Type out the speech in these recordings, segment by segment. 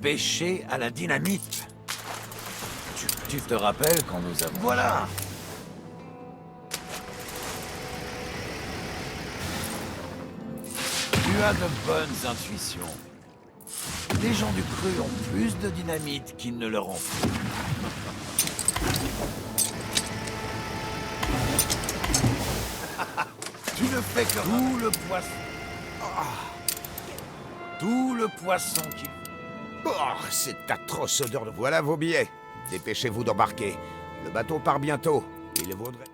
pêcher à la dynamite. Tu te rappelles quand nous avons... Voilà! Tu as de bonnes intuitions. Les gens du cru ont plus de dynamite qu'ils ne leur en faut. Tu ne fais que tout le poisson. Tout le poisson qui... Oh, cette atroce odeur de... Voilà vos billets. Dépêchez-vous d'embarquer. Le bateau part bientôt. Il vaudrait...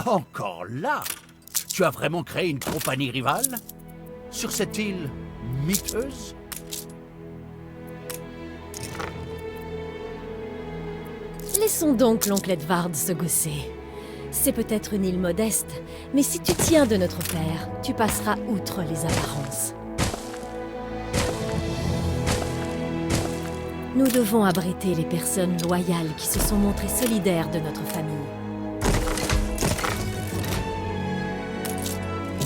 Encore là? Tu as vraiment créé une compagnie rivale? Sur cette île miteuse? Laissons donc l'oncle Edvard se gausser. C'est peut-être une île modeste, mais si tu tiens de notre père, tu passeras outre les apparences. Nous devons abriter les personnes loyales qui se sont montrées solidaires de notre famille.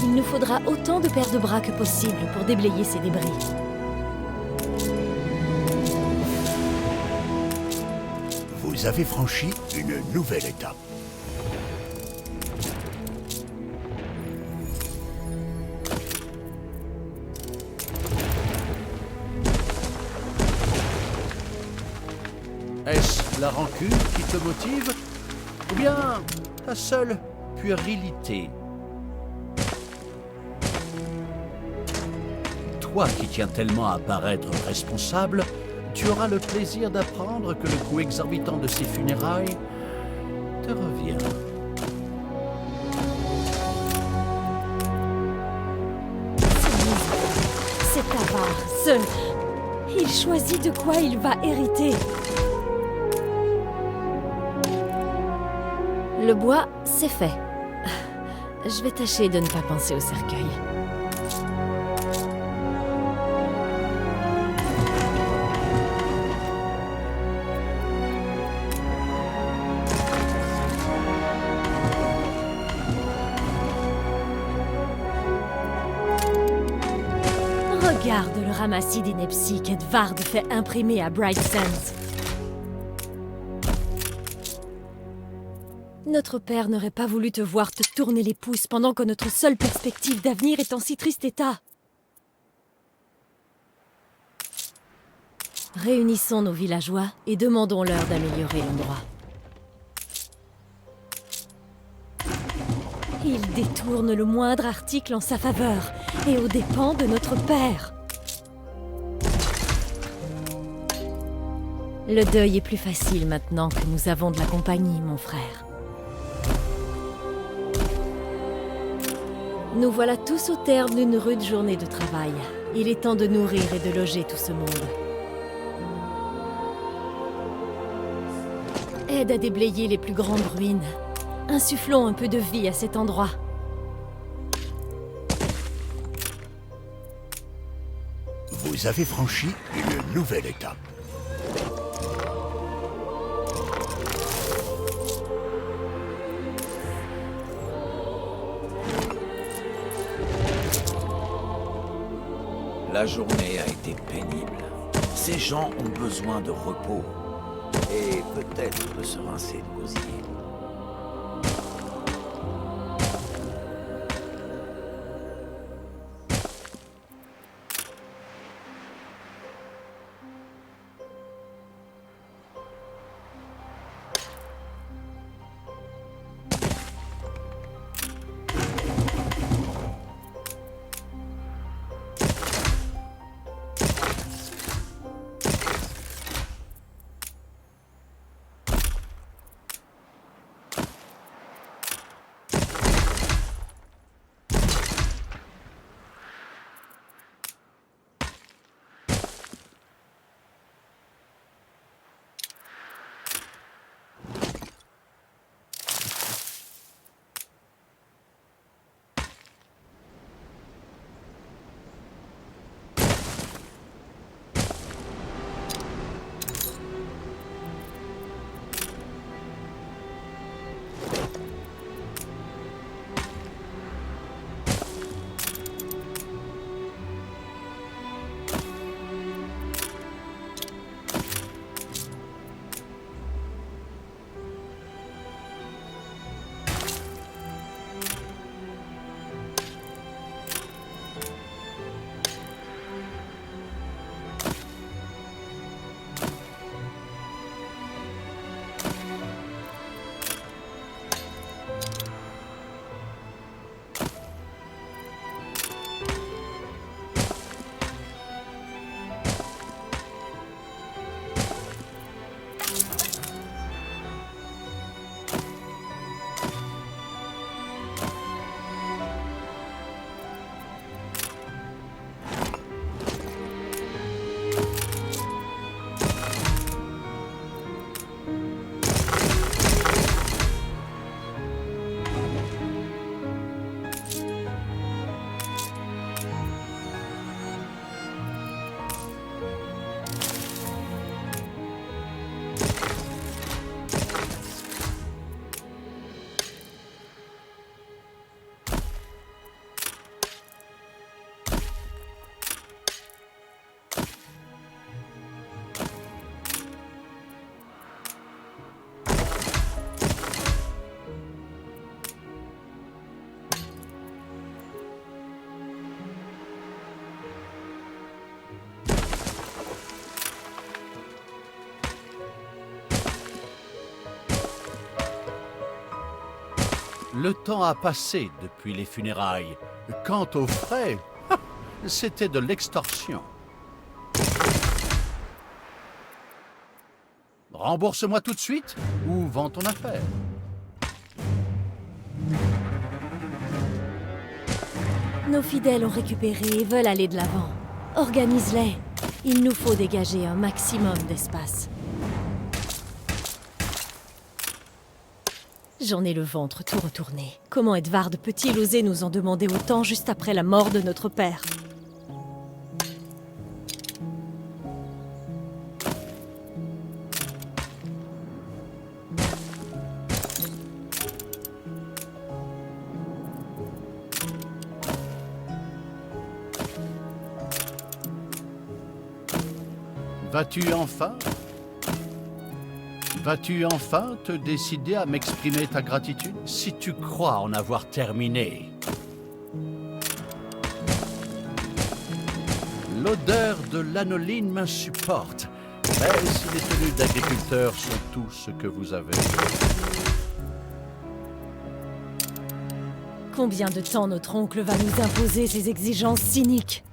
Il nous faudra autant de paires de bras que possible pour déblayer ces débris. Vous avez franchi une nouvelle étape. Est-ce la rancune qui te motive? Ou bien ta seule puérilité? Toi qui tiens tellement à paraître responsable, tu auras le plaisir d'apprendre que le coût exorbitant de ces funérailles te revient. C'est avare, il choisit de quoi il va hériter. Le bois, c'est fait. Je vais tâcher de ne pas penser au cercueil. Regarde le ramassis d'inepties qu'Edvard fait imprimer à Bright Sands. Notre père n'aurait pas voulu te voir te tourner les pouces pendant que notre seule perspective d'avenir est en si triste état. Réunissons nos villageois et demandons-leur d'améliorer l'endroit. Il détourne le moindre article en sa faveur et aux dépens de notre père. Le deuil est plus facile maintenant que nous avons de la compagnie, mon frère. Nous voilà tous au terme d'une rude journée de travail. Il est temps de nourrir et de loger tout ce monde. Aide à déblayer les plus grandes ruines. Insufflons un peu de vie à cet endroit. Vous avez franchi une nouvelle étape. La journée a été pénible. Ces gens ont besoin de repos. Et peut-être de se rincer de gosier. Le temps a passé depuis les funérailles. Quant aux frais, c'était de l'extorsion. Rembourse-moi tout de suite ou vends ton affaire. Nos fidèles ont récupéré et veulent aller de l'avant. Organise-les. Il nous faut dégager un maximum d'espace. J'en ai le ventre tout retourné. Comment Edvard peut-il oser nous en demander autant juste après la mort de notre père? Vas-tu enfin te décider à m'exprimer ta gratitude si tu crois en avoir terminé? L'odeur de l'anoline m'insupporte. Mais si les tenues d'agriculteurs sont tout ce que vous avez... Combien de temps notre oncle va nous imposer ses exigences cyniques?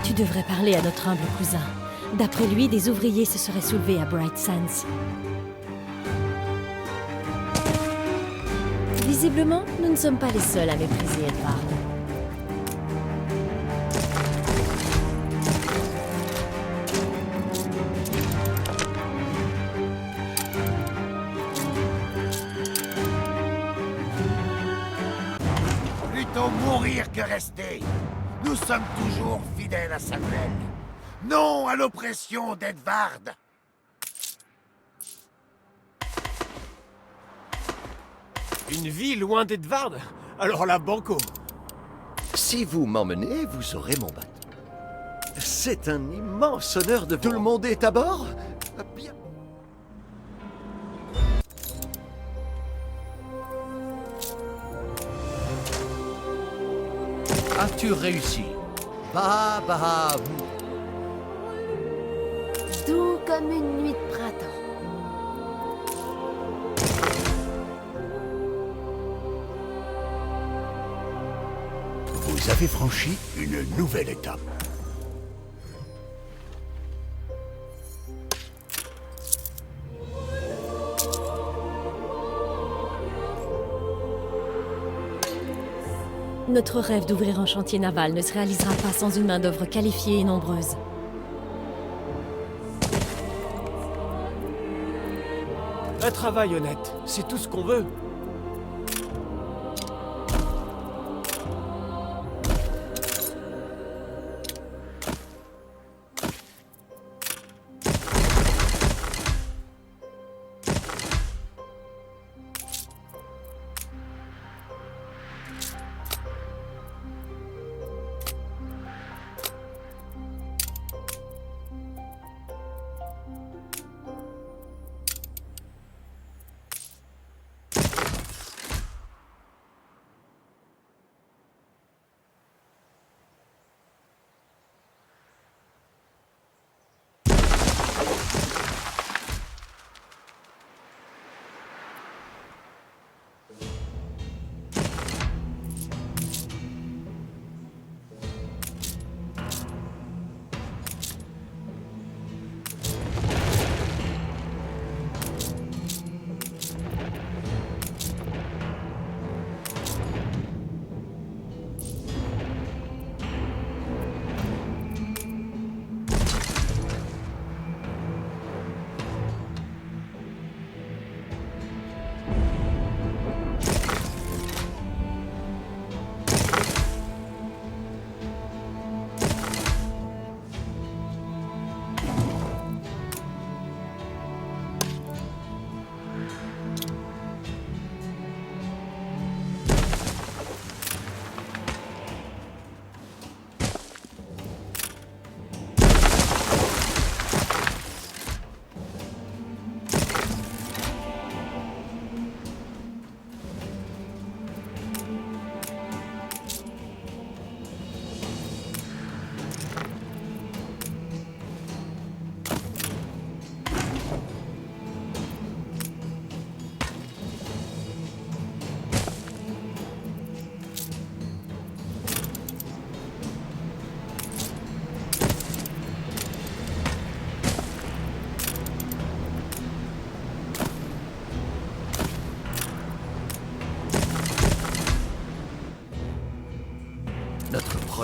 Tu devrais parler à notre humble cousin. D'après lui, des ouvriers se seraient soulevés à Bright Sands. Visiblement, nous ne sommes pas les seuls à mépriser Edvard. Plutôt mourir que rester. Nous sommes toujours fidèles à Samuel. Non à l'oppression d'Edvard. Une vie loin d'Edvard? Alors la banco. Si vous m'emmenez, vous aurez mon bateau. C'est un immense honneur de... Tout le monde est à bord? Bien. As-tu réussi? Bah, Doux comme une nuit de printemps. Vous avez franchi une nouvelle étape. Notre rêve d'ouvrir un chantier naval ne se réalisera pas sans une main-d'œuvre qualifiée et nombreuse. Un travail honnête, c'est tout ce qu'on veut.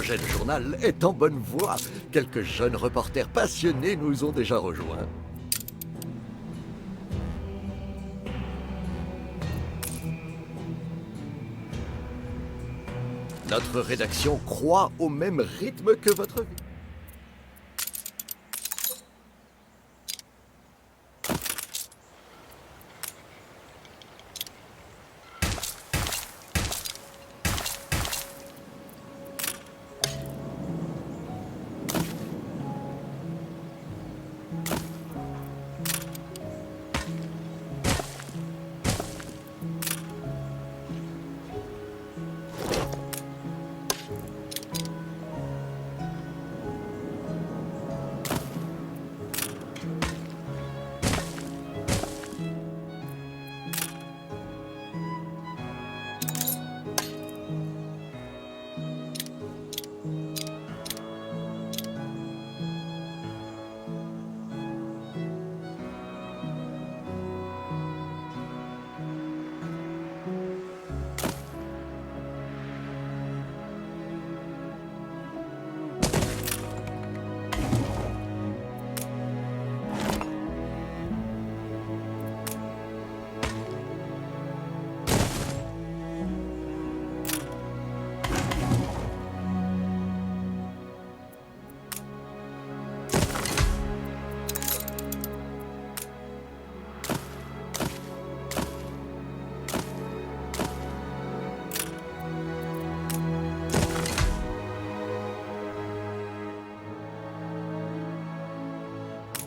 projet de journal est en bonne voie. Quelques jeunes reporters passionnés nous ont déjà rejoints. Notre rédaction croît au même rythme que votre vie.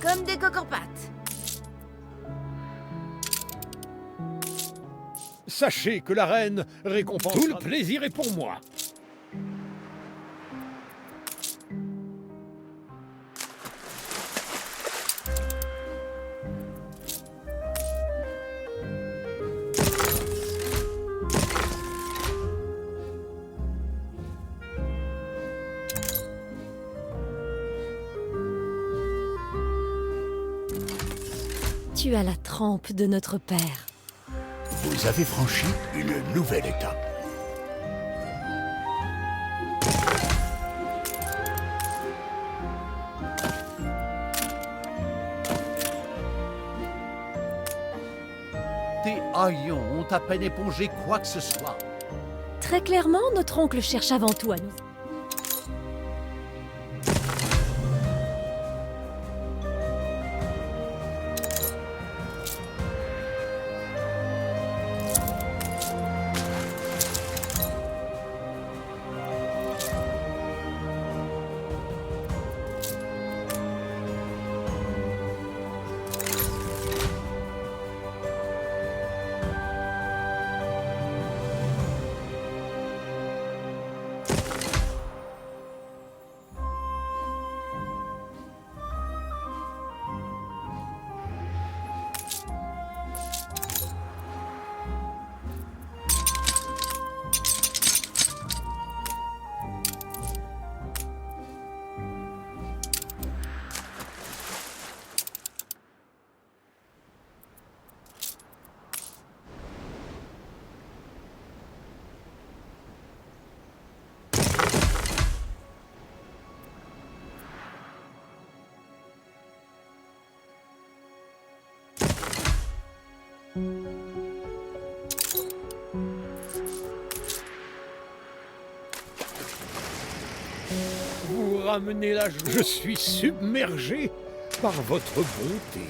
Comme des coques en pâte. Sachez que la reine récompense... Tout le plaisir est pour moi. Tu as la trempe de notre père. Vous avez franchi une nouvelle étape. Tes haillons ont à peine épongé quoi que ce soit. Très clairement, notre oncle cherche avant tout à nous... Vous ramenez la joie. Je suis submergé par votre bonté.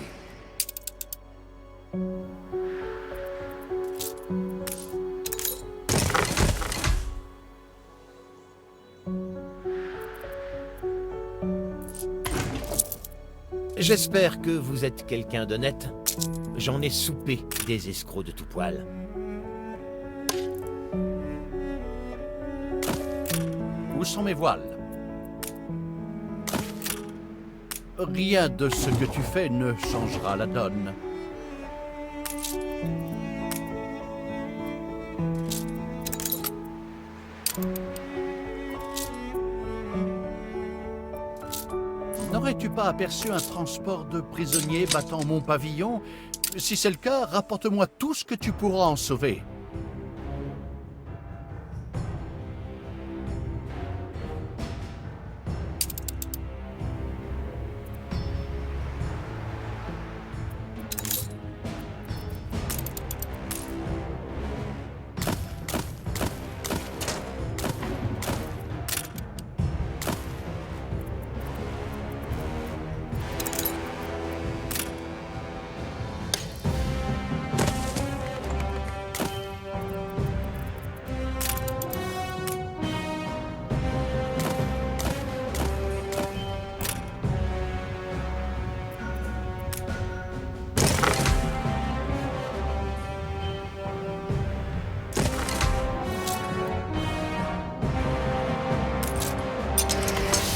J'espère que vous êtes quelqu'un d'honnête. J'en ai soupé des escrocs de tout poil. Où sont mes voiles? Rien de ce que tu fais ne changera la donne. N'aurais-tu pas aperçu un transport de prisonniers battant mon pavillon? Si c'est le cas, rapporte-moi tout ce que tu pourras en sauver.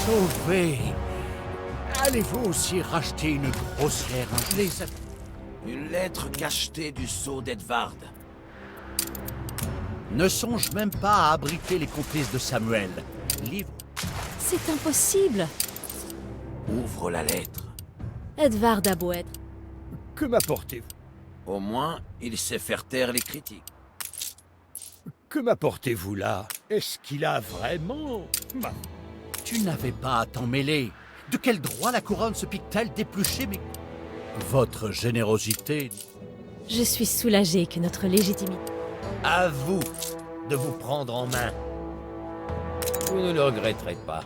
Sauvé. Allez-vous aussi racheter une grossière Une lettre cachetée du sceau d'Edvard. Ne songe même pas à abriter les complices de Samuel. Livre. C'est impossible. Ouvre la lettre. Edvard a beau être. Que m'apportez-vous? Au moins, il sait faire taire les critiques. Que m'apportez-vous là? Est-ce qu'il a vraiment... Bah, Tu n'avais pas à t'en mêler. De quel droit la couronne se pique-t-elle d'éplucher mes... Votre générosité... Je suis soulagée que notre légitimité... À vous de vous prendre en main. Vous ne le regretterez pas.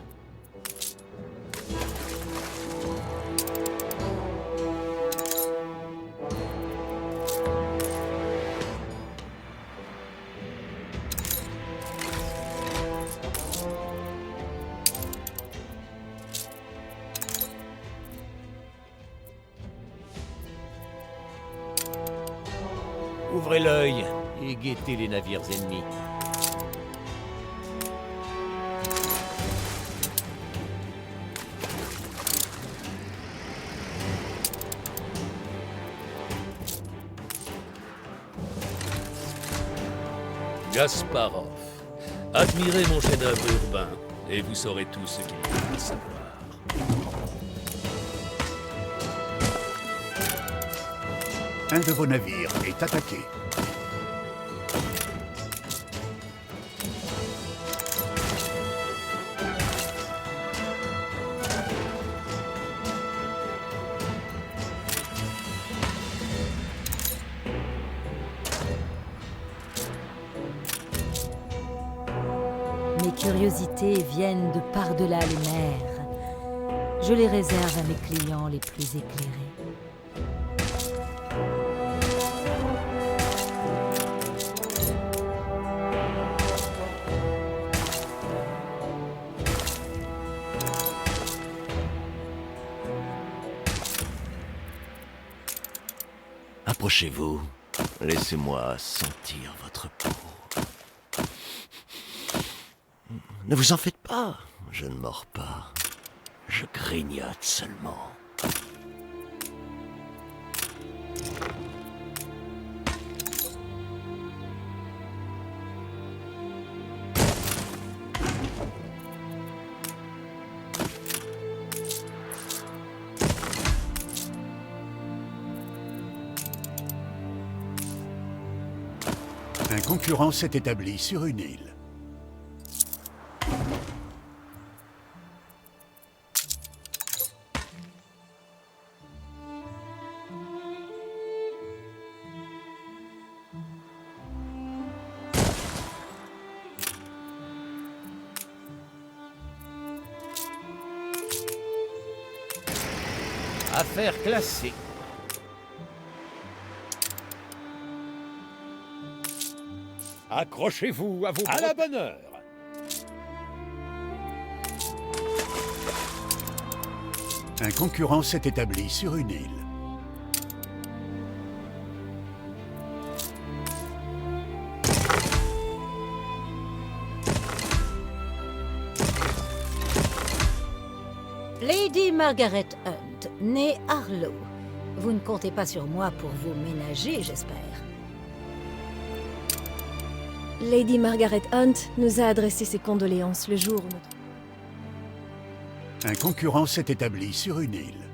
Ouvrez l'œil et guettez les navires ennemis. Gasparov. Admirez mon chef-d'œuvre urbain, et vous saurez tout ce qu'il faut à savoir. Un de vos navires est attaqué. Mes curiosités viennent de par-delà les mers. Je les réserve à mes clients les plus éclairés. Approchez-vous. Laissez-moi sentir votre peau. Ne vous en faites pas. Je ne mords pas. Je grignote seulement. Un concurrent s'est établi sur une île. Affaire classée. accrochez-vous à vos... À la bonne heure. Un concurrent s'est établi sur une île. Lady Margaret Hunt, née Harlow. Vous ne comptez pas sur moi pour vous ménager, j'espère. Lady Margaret Hunt nous a adressé ses condoléances le jour où notre... Un concurrent s'est établi sur une île.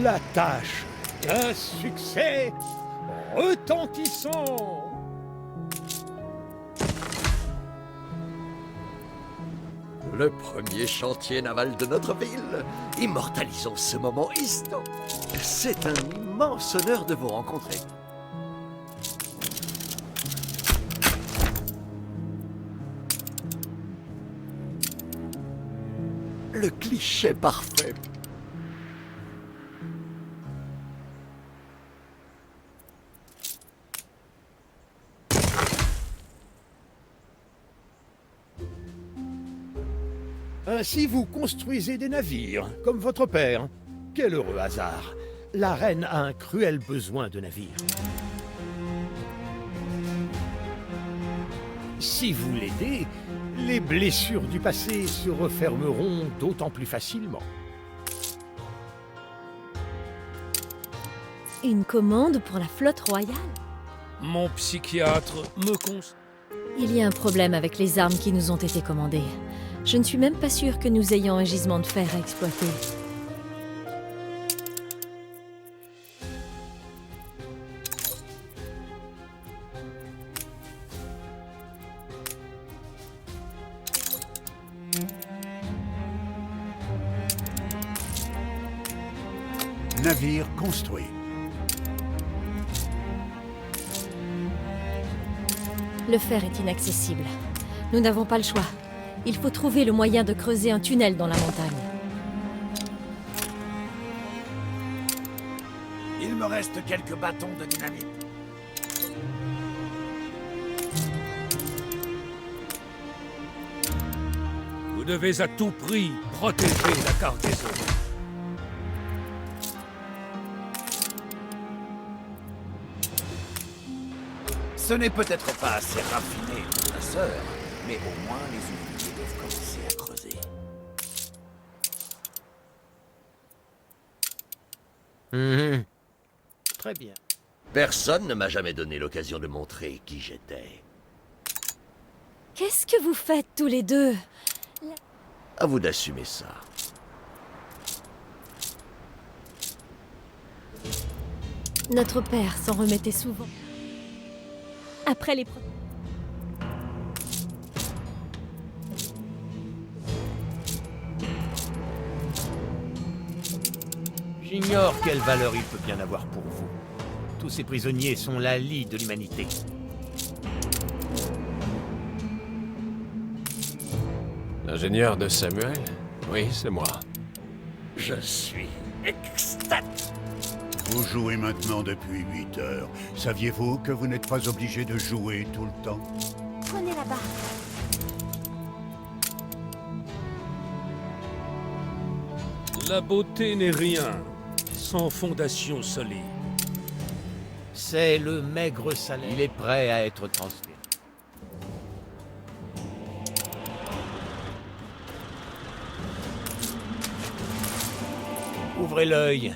La tâche d'un succès retentissant. Le premier chantier naval de notre ville. Immortalisons ce moment historique. C'est un immense honneur de vous rencontrer. Le cliché parfait. Ainsi vous construisez des navires, comme votre père. Quel heureux hasard. La reine a un cruel besoin de navires. Si vous l'aidez, les blessures du passé se refermeront d'autant plus facilement. Une commande pour la flotte royale? Mon psychiatre me conseille. Il y a un problème avec les armes qui nous ont été commandées. Je ne suis même pas sûre que nous ayons un gisement de fer à exploiter. Navire construit. Le fer est inaccessible. Nous n'avons pas le choix. Il faut trouver le moyen de creuser un tunnel dans la montagne. Il me reste quelques bâtons de dynamite. Vous devez à tout prix protéger la cargaison. Ce n'est peut-être pas assez raffiné, ma sœur, mais au moins les ouvriers doivent commencer à creuser. Très bien. Personne ne m'a jamais donné l'occasion de montrer qui j'étais. Qu'est-ce que vous faites tous les deux? À vous d'assumer ça. Notre père s'en remettait souvent. Après les... J'ignore quelle valeur il peut bien avoir pour vous. Tous ces prisonniers sont la lie de l'humanité. L'ingénieur de Samuel? Oui, c'est moi. Je suis extatique. Vous jouez maintenant depuis 8 heures. Saviez-vous que vous n'êtes pas obligé de jouer tout le temps? Prenez la barre. La beauté n'est rien sans fondation solide. C'est le maigre salaire. Il est prêt à être transféré. Ouvrez l'œil.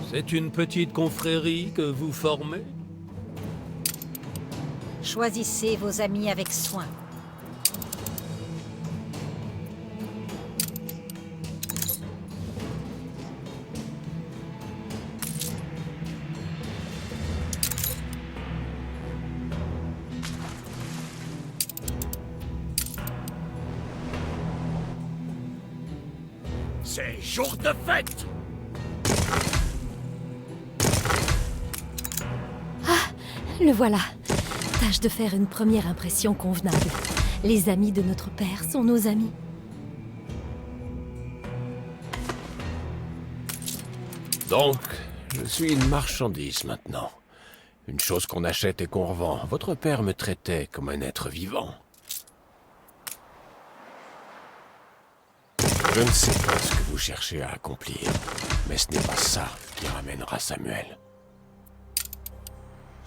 C'est une petite confrérie que vous formez? Choisissez vos amis avec soin. C'est jour de fête! Le voilà. Tâche de faire une première impression convenable. Les amis de notre père sont nos amis. Donc, je suis une marchandise maintenant. Une chose qu'on achète et qu'on revend. Votre père me traitait comme un être vivant. Je ne sais pas ce que vous cherchez à accomplir, mais ce n'est pas ça qui ramènera Samuel.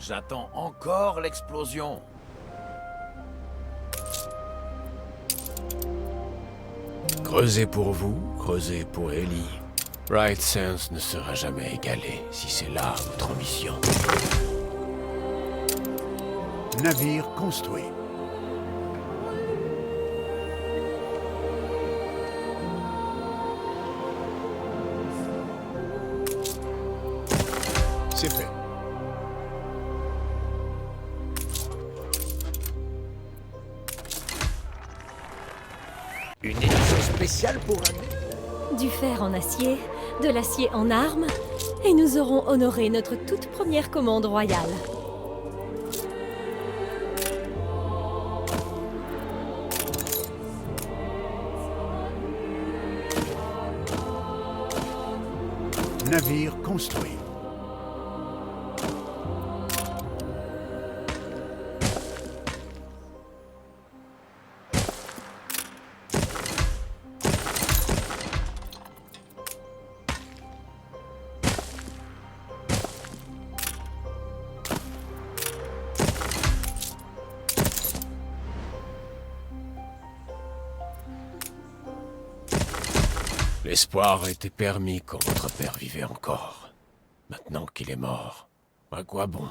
J'attends encore l'explosion. Creusez pour vous, creusez pour Ellie. Right Sense ne sera jamais égalé si c'est là votre ambition. Navire construit. C'est fait. Une édition spéciale pour un... Du fer en acier, de l'acier en armes, et nous aurons honoré notre toute première commande royale. Navire construit. L'espoir était permis quand votre père vivait encore. Maintenant qu'il est mort, à quoi bon?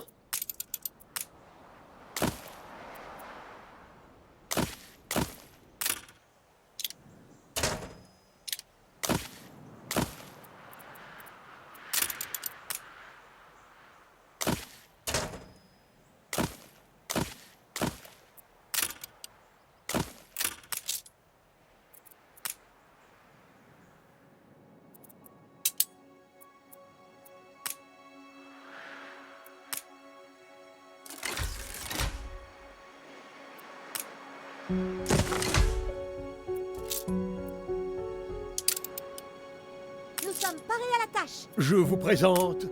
Nous sommes parés à la tâche. Je vous présente...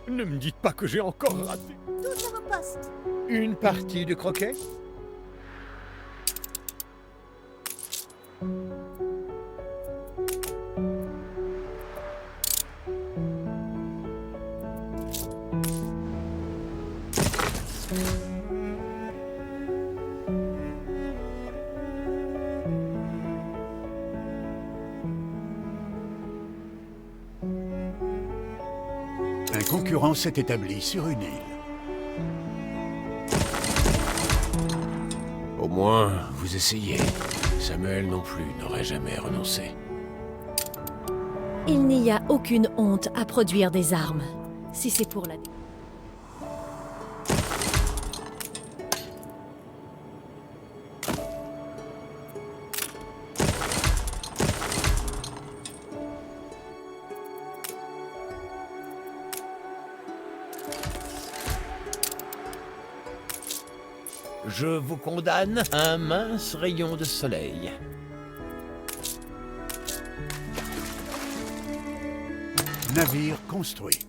Ne me dites pas que j'ai encore raté. Tous à vos postes. Une partie de croquet? Un concurrent s'est établi sur une île. Au moins, vous essayez. Samuel non plus n'aurait jamais renoncé. Il n'y a aucune honte à produire des armes, si c'est pour la... Je vous condamne à un mince rayon de soleil. Navire construit.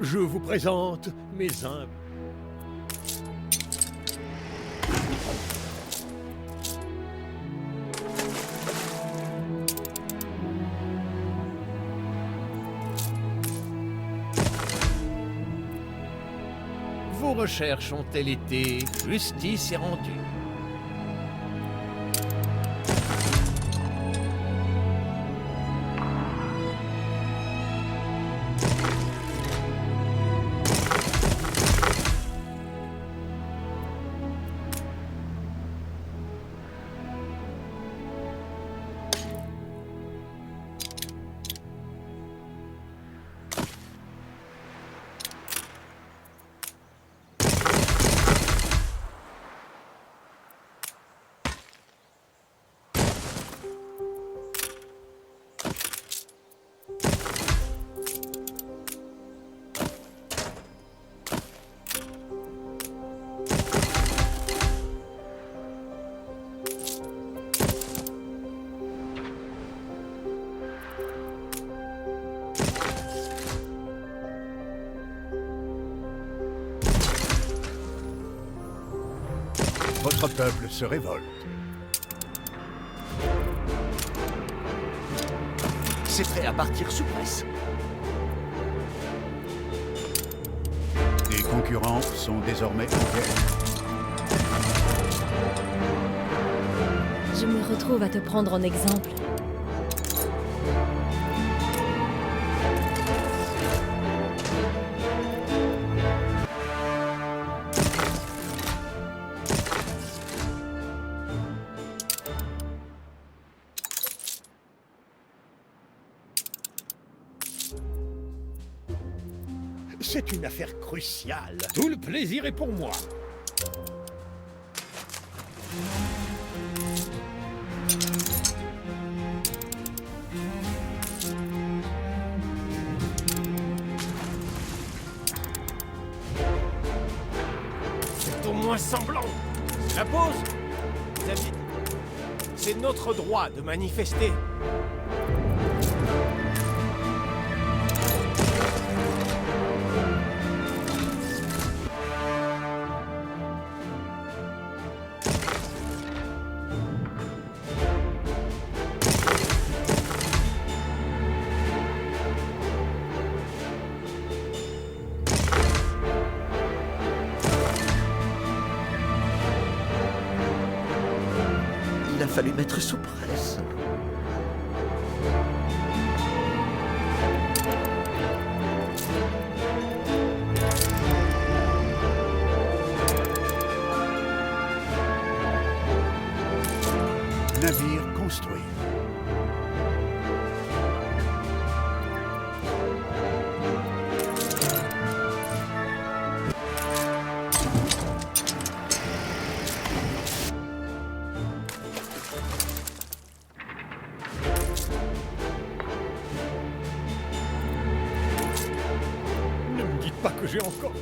Je vous présente mes humbles... Vos recherches ont-elles été... Justice est rendue. Votre peuple se révolte. C'est prêt à partir sous presse. Les concurrents sont désormais en guerre. se trouve à te prendre en exemple. C'est une affaire cruciale. Tout le plaisir est pour moi. C'est au moins semblant. C'est la pause. David, c'est notre droit de manifester. Il a fallu mettre sous presse. Navire construit. Ne me dites pas que j'ai encore...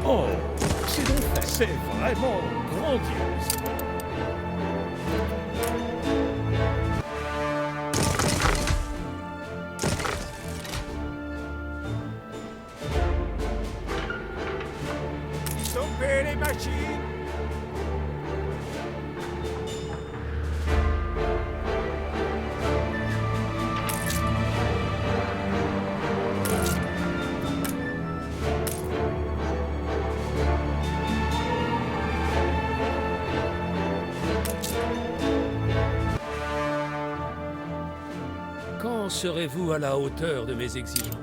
Oh, c'est donc fait. C'est vraiment grandiose. Stoppez les machines! Quand serez-vous à la hauteur de mes exigences?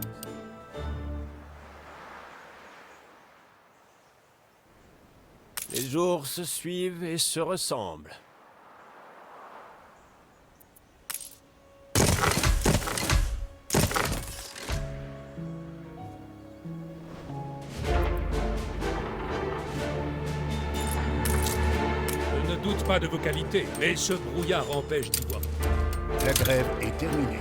Les jours se suivent et se ressemblent. Je ne doute pas de vos qualités, mais ce brouillard empêche d'y voir. La grève est terminée.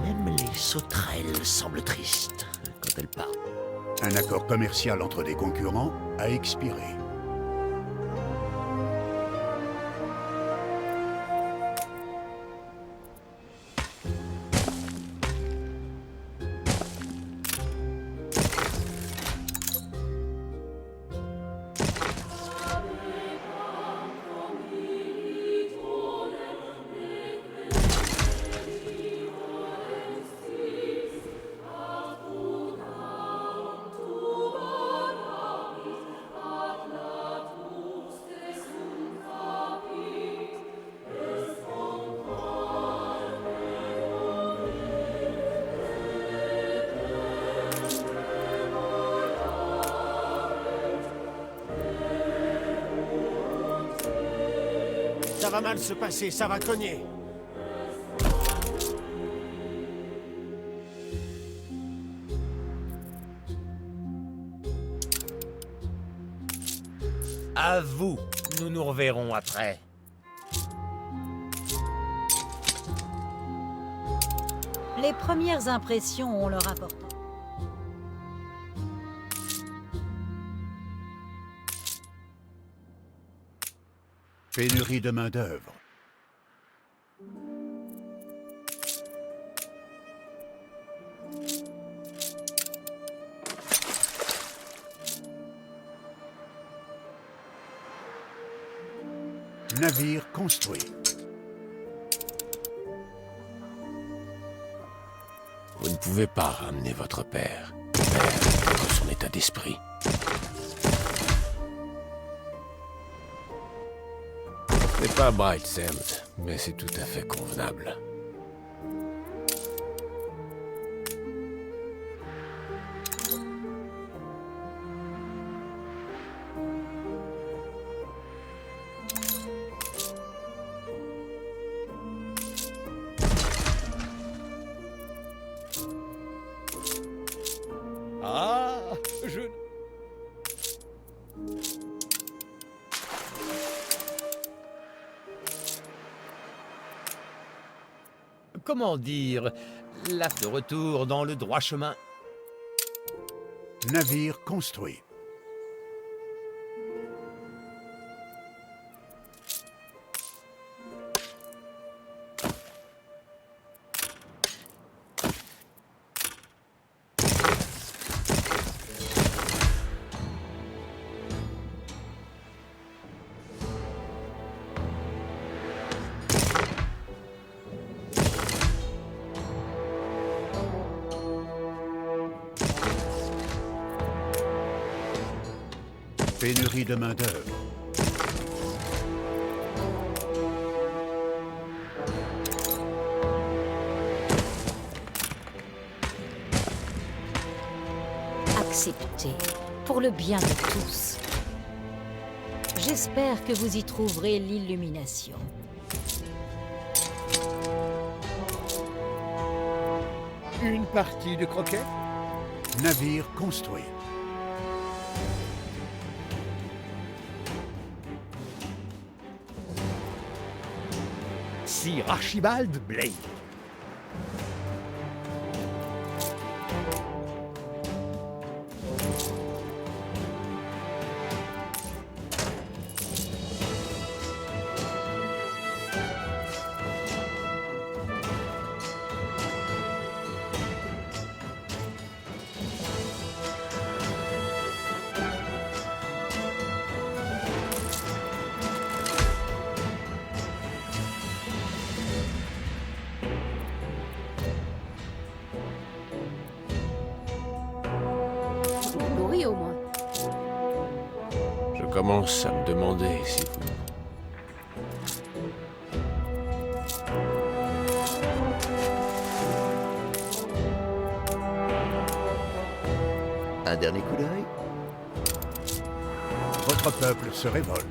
Même les sauterelles semblent tristes quand elles partent. Un accord commercial entre des concurrents a expiré. Ça va mal se passer, ça va cogner. À vous, nous nous reverrons après. Les premières impressions ont leur importance. Pénurie de main-d'œuvre. Navire construit. Vous ne pouvez pas ramener votre père. Père, son état d'esprit. Ce n'est pas Bright Sands, mais c'est tout à fait convenable. Ah, je... Comment dire, la de retour dans le droit chemin. Navire construit. Pénurie de main-d'œuvre. Acceptez, pour le bien de tous. J'espère que vous y trouverez l'illumination. Une partie de croquet? Navire construit. Sir Archibald Blade. Nourri au moins. Je commence à me demander si vous... Un dernier coup d'œil? Votre peuple se révolte.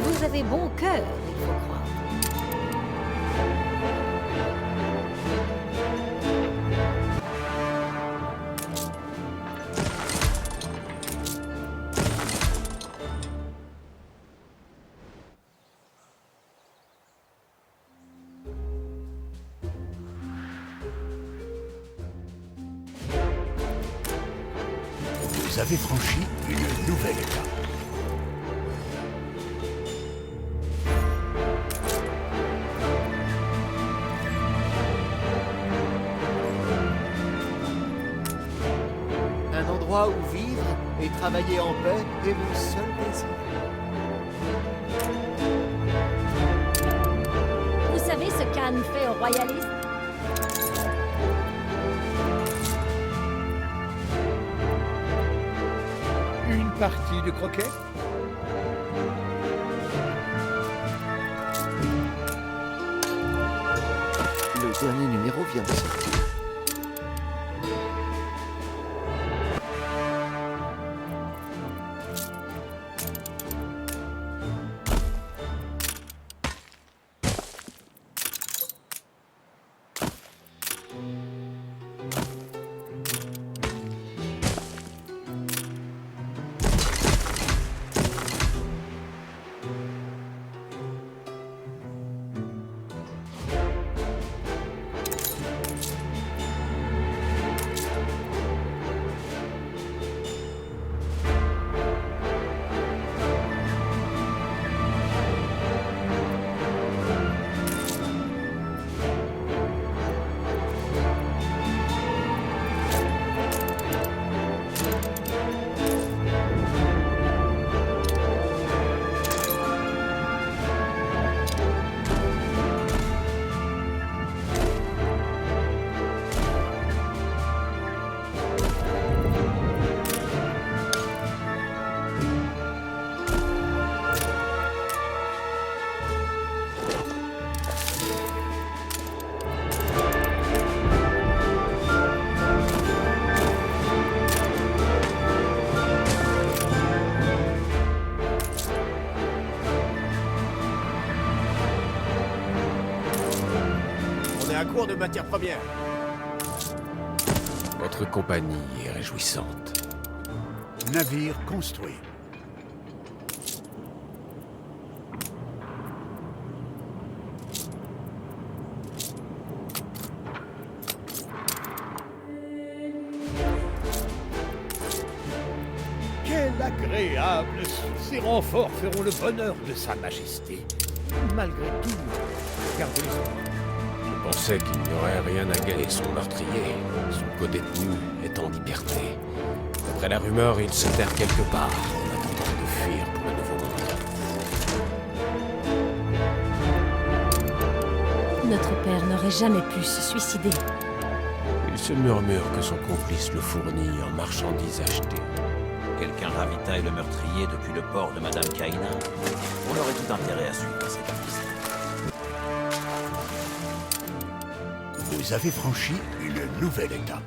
Vous avez bon cœur, il faut croire. Vous avez franchi une nouvelle étape. Un endroit où vivre et travailler en paix est mon seul désir. Vous savez ce qu'Anne fait aux royalistes? Une partie de croquet? Le dernier numéro vient de sortir. matières premières. Votre compagnie est réjouissante. Navire construit. Quel agréable! Ces renforts feront le bonheur de Sa Majesté. Malgré tout, gardez-les. Je pensais qu'il n'y aurait rien à gagner. Son meurtrier, son codétenu, est en liberté. D'après la rumeur, il se terre quelque part, en attendant de fuir pour le Nouveau Monde. Notre père n'aurait jamais pu se suicider. Il se murmure que son complice le fournit en marchandises achetées. Quelqu'un ravitaille le meurtrier depuis le port de Madame Kaina. On aurait tout intérêt à suivre cette piste. Vous avez franchi une nouvelle étape.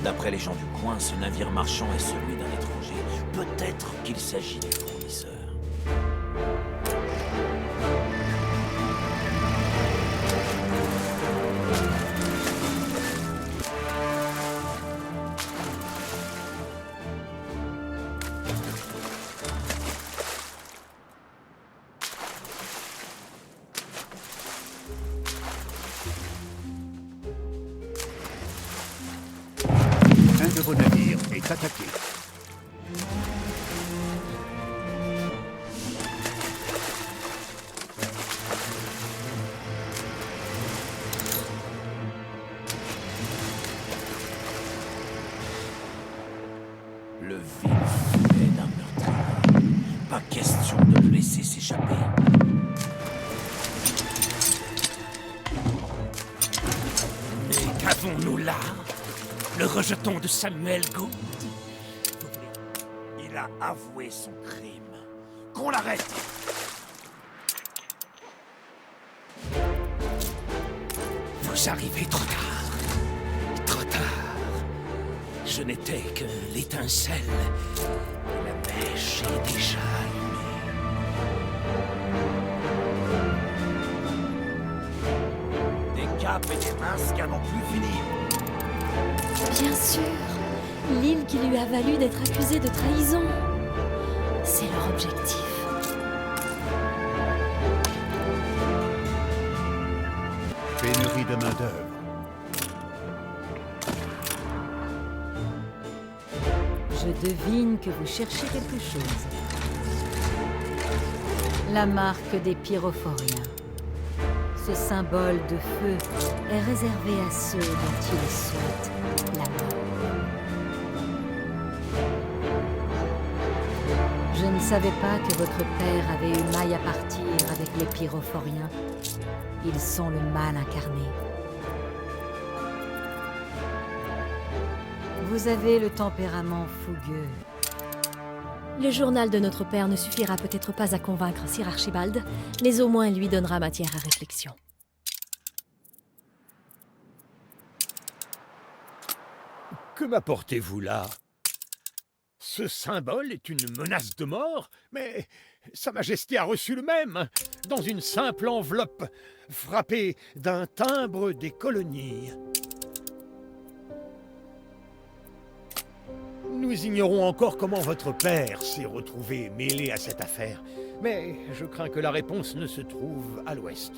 D'après les gens du coin, ce navire marchand est celui d'un étranger. Peut-être qu'il s'agit du fournisseur. Un de vos navires est attaqué. Le vil filet d'un meurtrier. Pas question de le laisser s'échapper. Et qu'avons-nous là? Le rejeton de Samuel Gould? Il a avoué son crime. Qu'on l'arrête! Vous arrivez trop tard. Trop tard. Je n'étais que l'étincelle. La mèche est déjà allumée. Des capes et des masques à n'en plus finir. Bien sûr, l'île qui lui a valu d'être accusé de trahison. C'est leur objectif. Pénurie de main-d'œuvre. Je devine que vous cherchez quelque chose. La marque des pyrophoriens. Ce symbole de feu est réservé à ceux dont ils souhaitent la mort. Je ne savais pas que votre père avait eu maille à partir avec les pyrophoriens. Ils sont le mal incarné. Vous avez le tempérament fougueux. Le journal de notre père ne suffira peut-être pas à convaincre Sir Archibald, mais au moins lui donnera matière à réflexion. Que m'apportez-vous là? Ce symbole est une menace de mort, mais Sa Majesté a reçu le même, dans une simple enveloppe, frappée d'un timbre des colonies. Nous ignorons encore comment votre père s'est retrouvé mêlé à cette affaire, mais je crains que la réponse ne se trouve à l'ouest.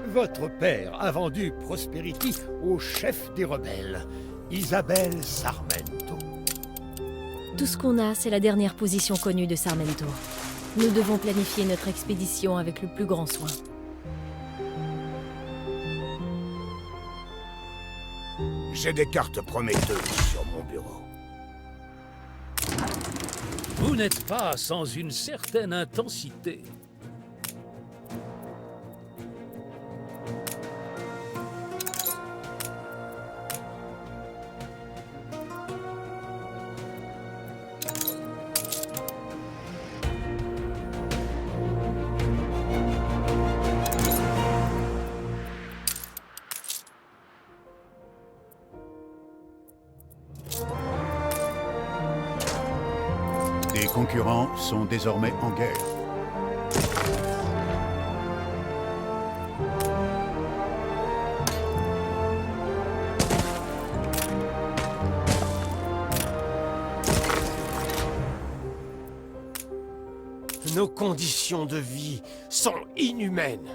Votre père a vendu Prosperity au chef des rebelles, Isabelle Sarmento. Tout ce qu'on a, c'est la dernière position connue de Sarmento. Nous devons planifier notre expédition avec le plus grand soin. J'ai des cartes prometteuses sur mon bureau. Vous n'êtes pas sans une certaine intensité. concurrents sont désormais en guerre. Nos conditions de vie sont inhumaines.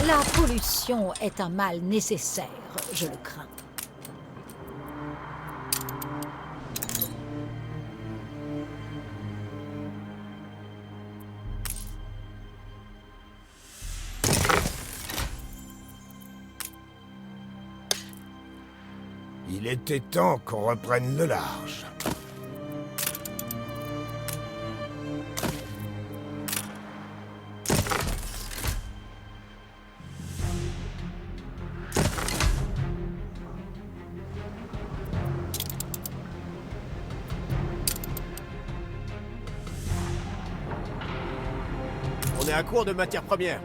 La pollution est un mal nécessaire, je le crains. Il était temps qu'on reprenne le large. On est à court de matières premières.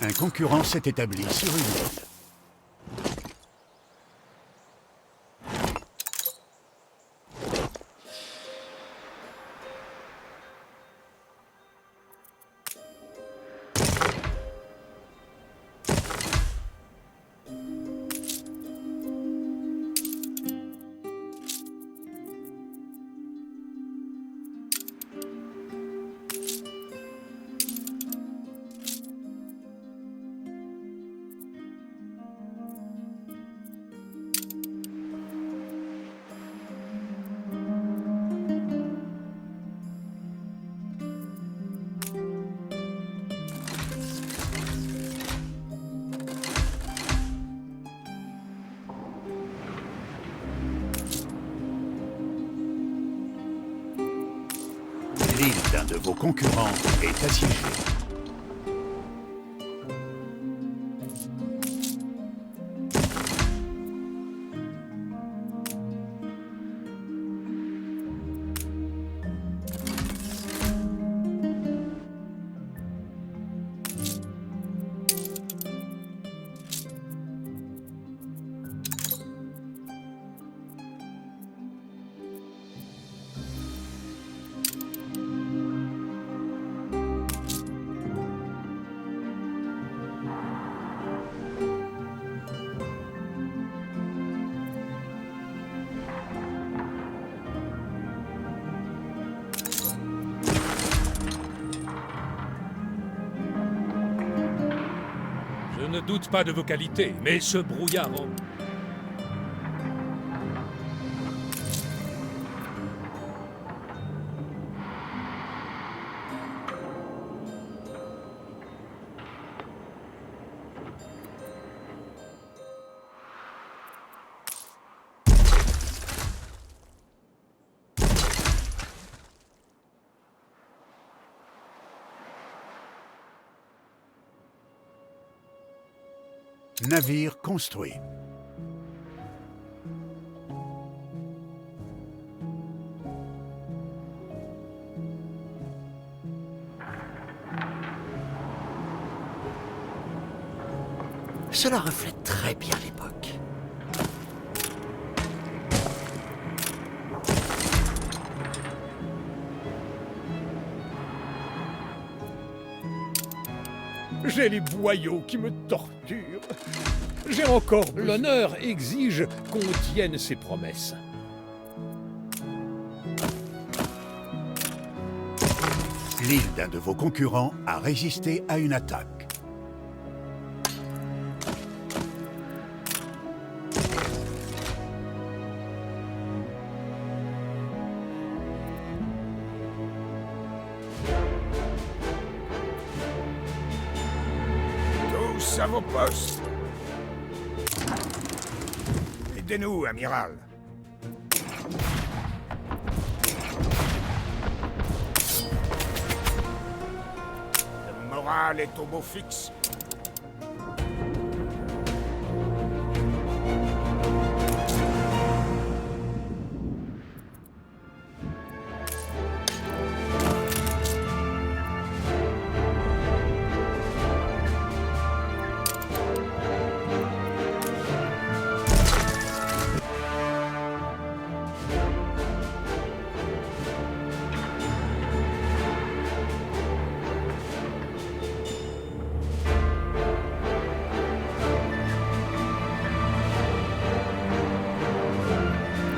Un concurrent s'est établi sur une île. L'île d'un de vos concurrents est assiégée. Je ne doute pas de vos qualités, mais ce brouillard en... Navire construit. Cela reflète très bien l'époque. J'ai les boyaux qui me torturent. J'ai encore... L'honneur exige qu'on tienne ses promesses. L'île d'un de vos concurrents a résisté à une attaque. Tous à vos postes. Aidez-nous, amiral. Le moral est au beau fixe.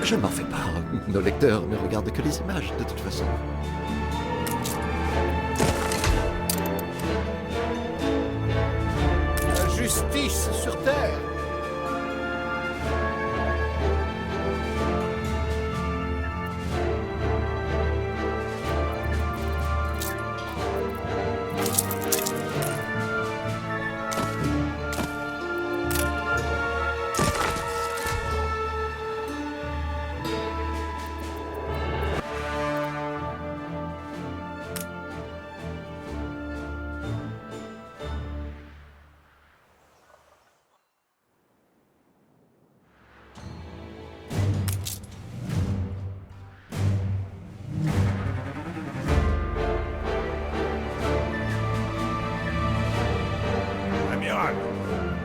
Je ne m'en fais pas. Nos lecteurs ne regardent que les images, de toute façon. La justice sur Terre.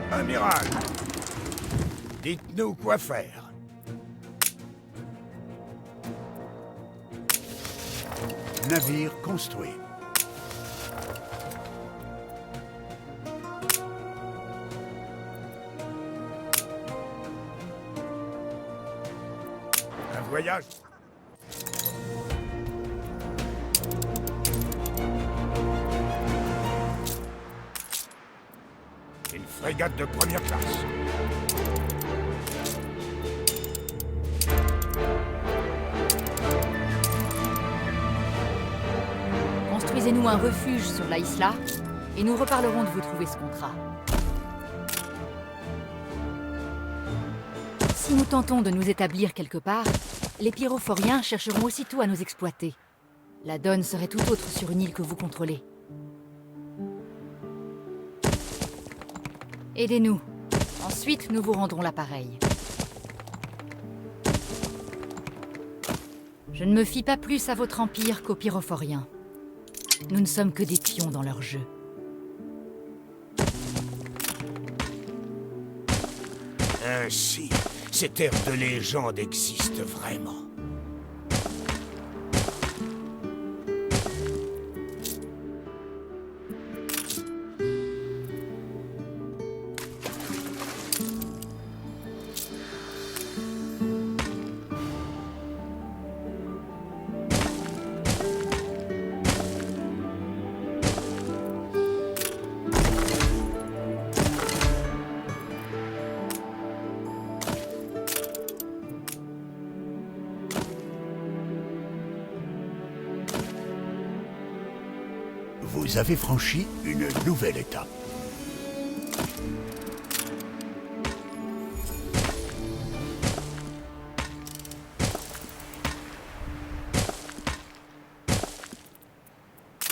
Amiral, dites-nous quoi faire. Navire construit. Un voyage. Une frégate de première classe. Construisez-nous un refuge sur la Isla, et nous reparlerons de vous trouver ce contrat. Si nous tentons de nous établir quelque part, les pyrophoriens chercheront aussitôt à nous exploiter. La donne serait tout autre sur une île que vous contrôlez. Aidez-nous. Ensuite, nous vous rendrons l'appareil. Je ne me fie pas plus à votre empire qu'aux pyrophoriens. Nous ne sommes que des pions dans leur jeu. Ainsi, cette ère de légende existe vraiment. Vous avez franchi une nouvelle étape.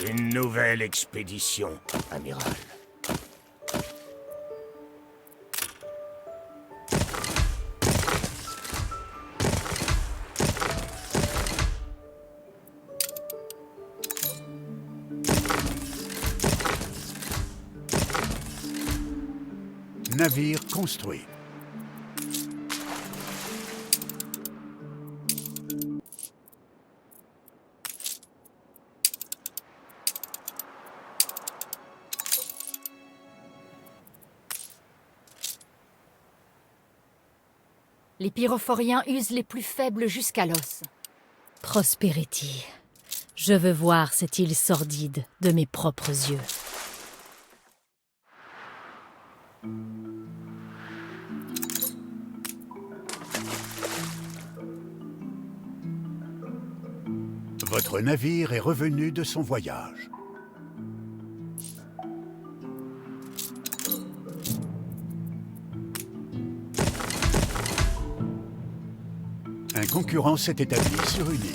Une nouvelle expédition, amiral. Navire construit. Les pyrophoriens usent les plus faibles jusqu'à l'os. Prosperity. Je veux voir cette île sordide de mes propres yeux. Votre navire est revenu de son voyage. Un concurrent s'est établi sur une île.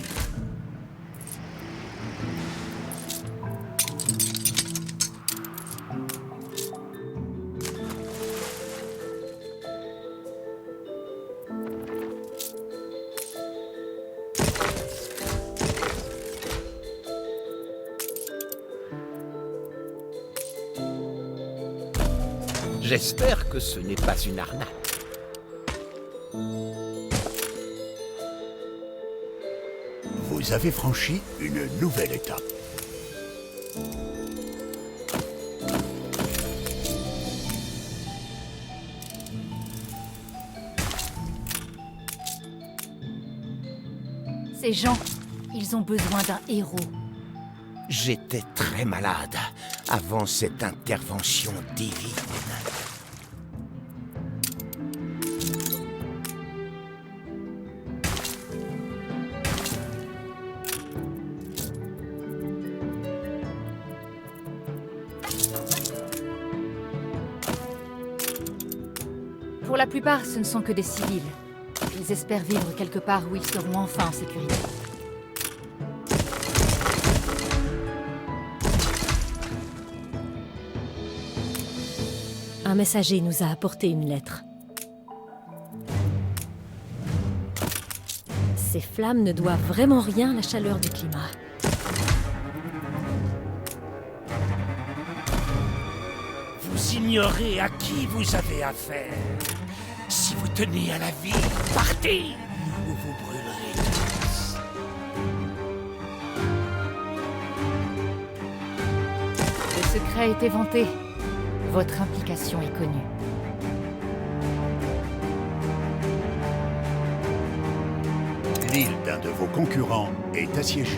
J'espère que ce n'est pas une arnaque. Vous avez franchi une nouvelle étape. Ces gens, ils ont besoin d'un héros. J'étais très malade avant cette intervention divine. Pour la plupart, ce ne sont que des civils. Ils espèrent vivre quelque part où ils seront enfin en sécurité. Un messager nous a apporté une lettre. Ces flammes ne doivent vraiment rien à la chaleur du climat. Vous ignorez à qui vous avez affaire. Si vous tenez à la vie, partez ou vous brûlerez tous. Le secret est éventé. Votre implication est connue. L'île d'un de vos concurrents est assiégée.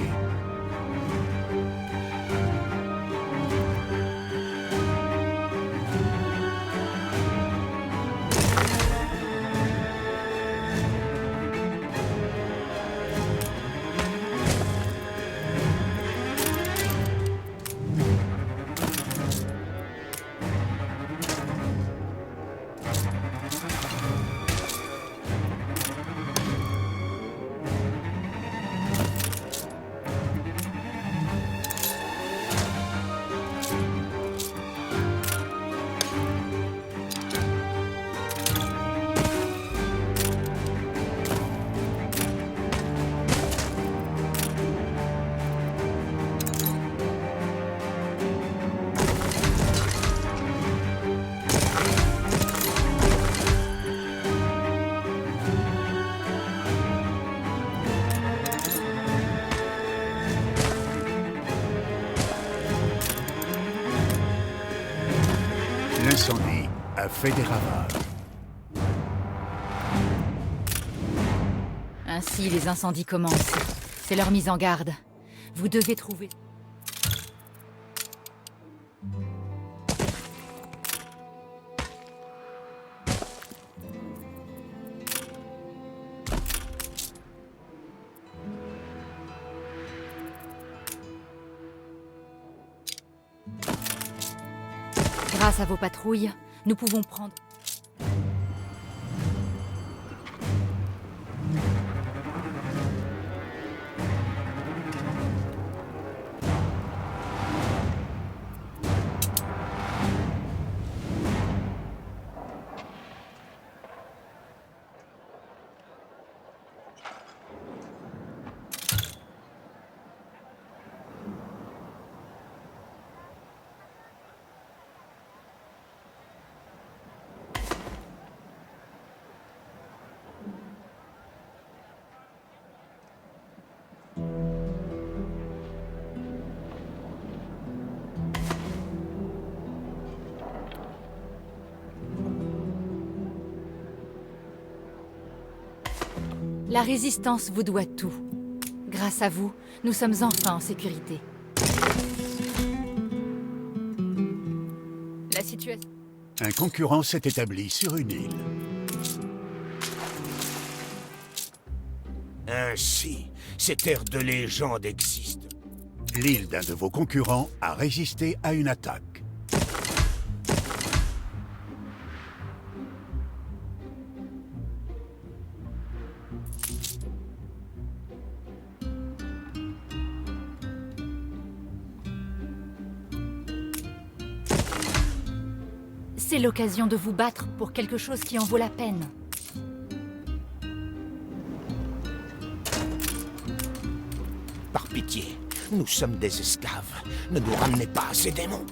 L'incendie a fait des ravages. Ainsi, les incendies commencent. C'est leur mise en garde. Vous devez trouver... Grâce à vos patrouilles, nous pouvons prendre... La Résistance vous doit tout. Grâce à vous, nous sommes enfin en sécurité. La situation... Un concurrent s'est établi sur une île. Ainsi, cette ère de légende existe. L'île d'un de vos concurrents a résisté à une attaque. C'est l'occasion de vous battre pour quelque chose qui en vaut la peine. Par pitié, nous sommes des esclaves. Ne nous ramenez pas à ces démons.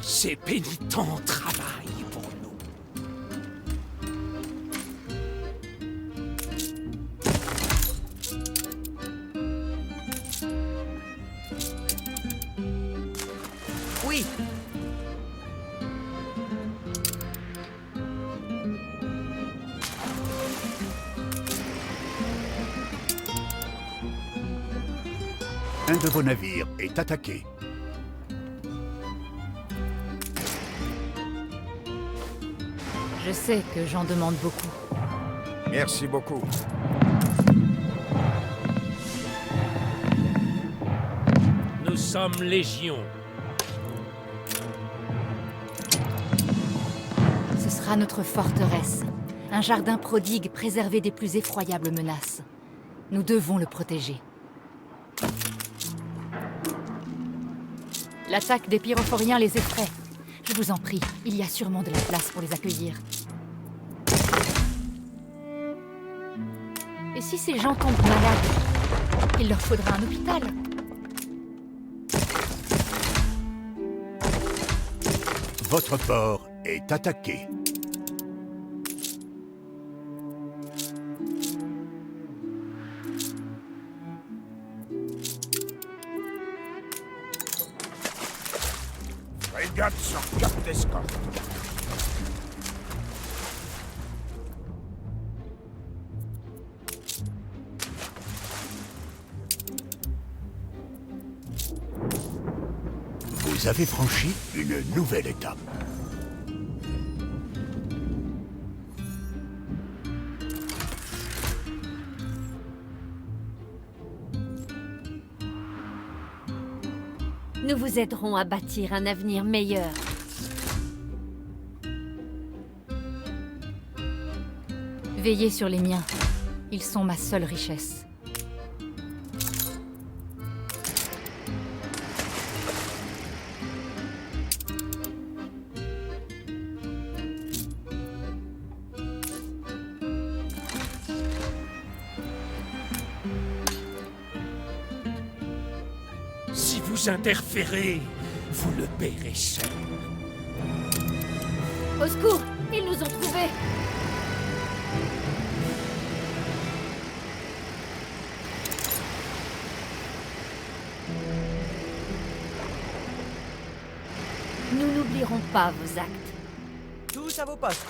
Ces pénitents travaillent pour nous. Oui. Un de vos navires est attaqué. Je sais que j'en demande beaucoup. Merci beaucoup. Nous sommes légion. Ce sera notre forteresse. Un jardin prodigue préservé des plus effroyables menaces. Nous devons le protéger. L'attaque des pyrophoriens les effraie. Je vous en prie, il y a sûrement de la place pour les accueillir. Et si ces gens tombent malades, il leur faudra un hôpital. Votre port est attaqué. Frégate sur cap d'escorte. Vous avez franchi une nouvelle étape. Nous vous aiderons à bâtir un avenir meilleur. Veillez sur les miens. Ils sont ma seule richesse. Si vous interférez, vous le paierez seul. Au secours! Ils nous ont trouvés! Nous n'oublierons pas vos actes. Tous à vos postes.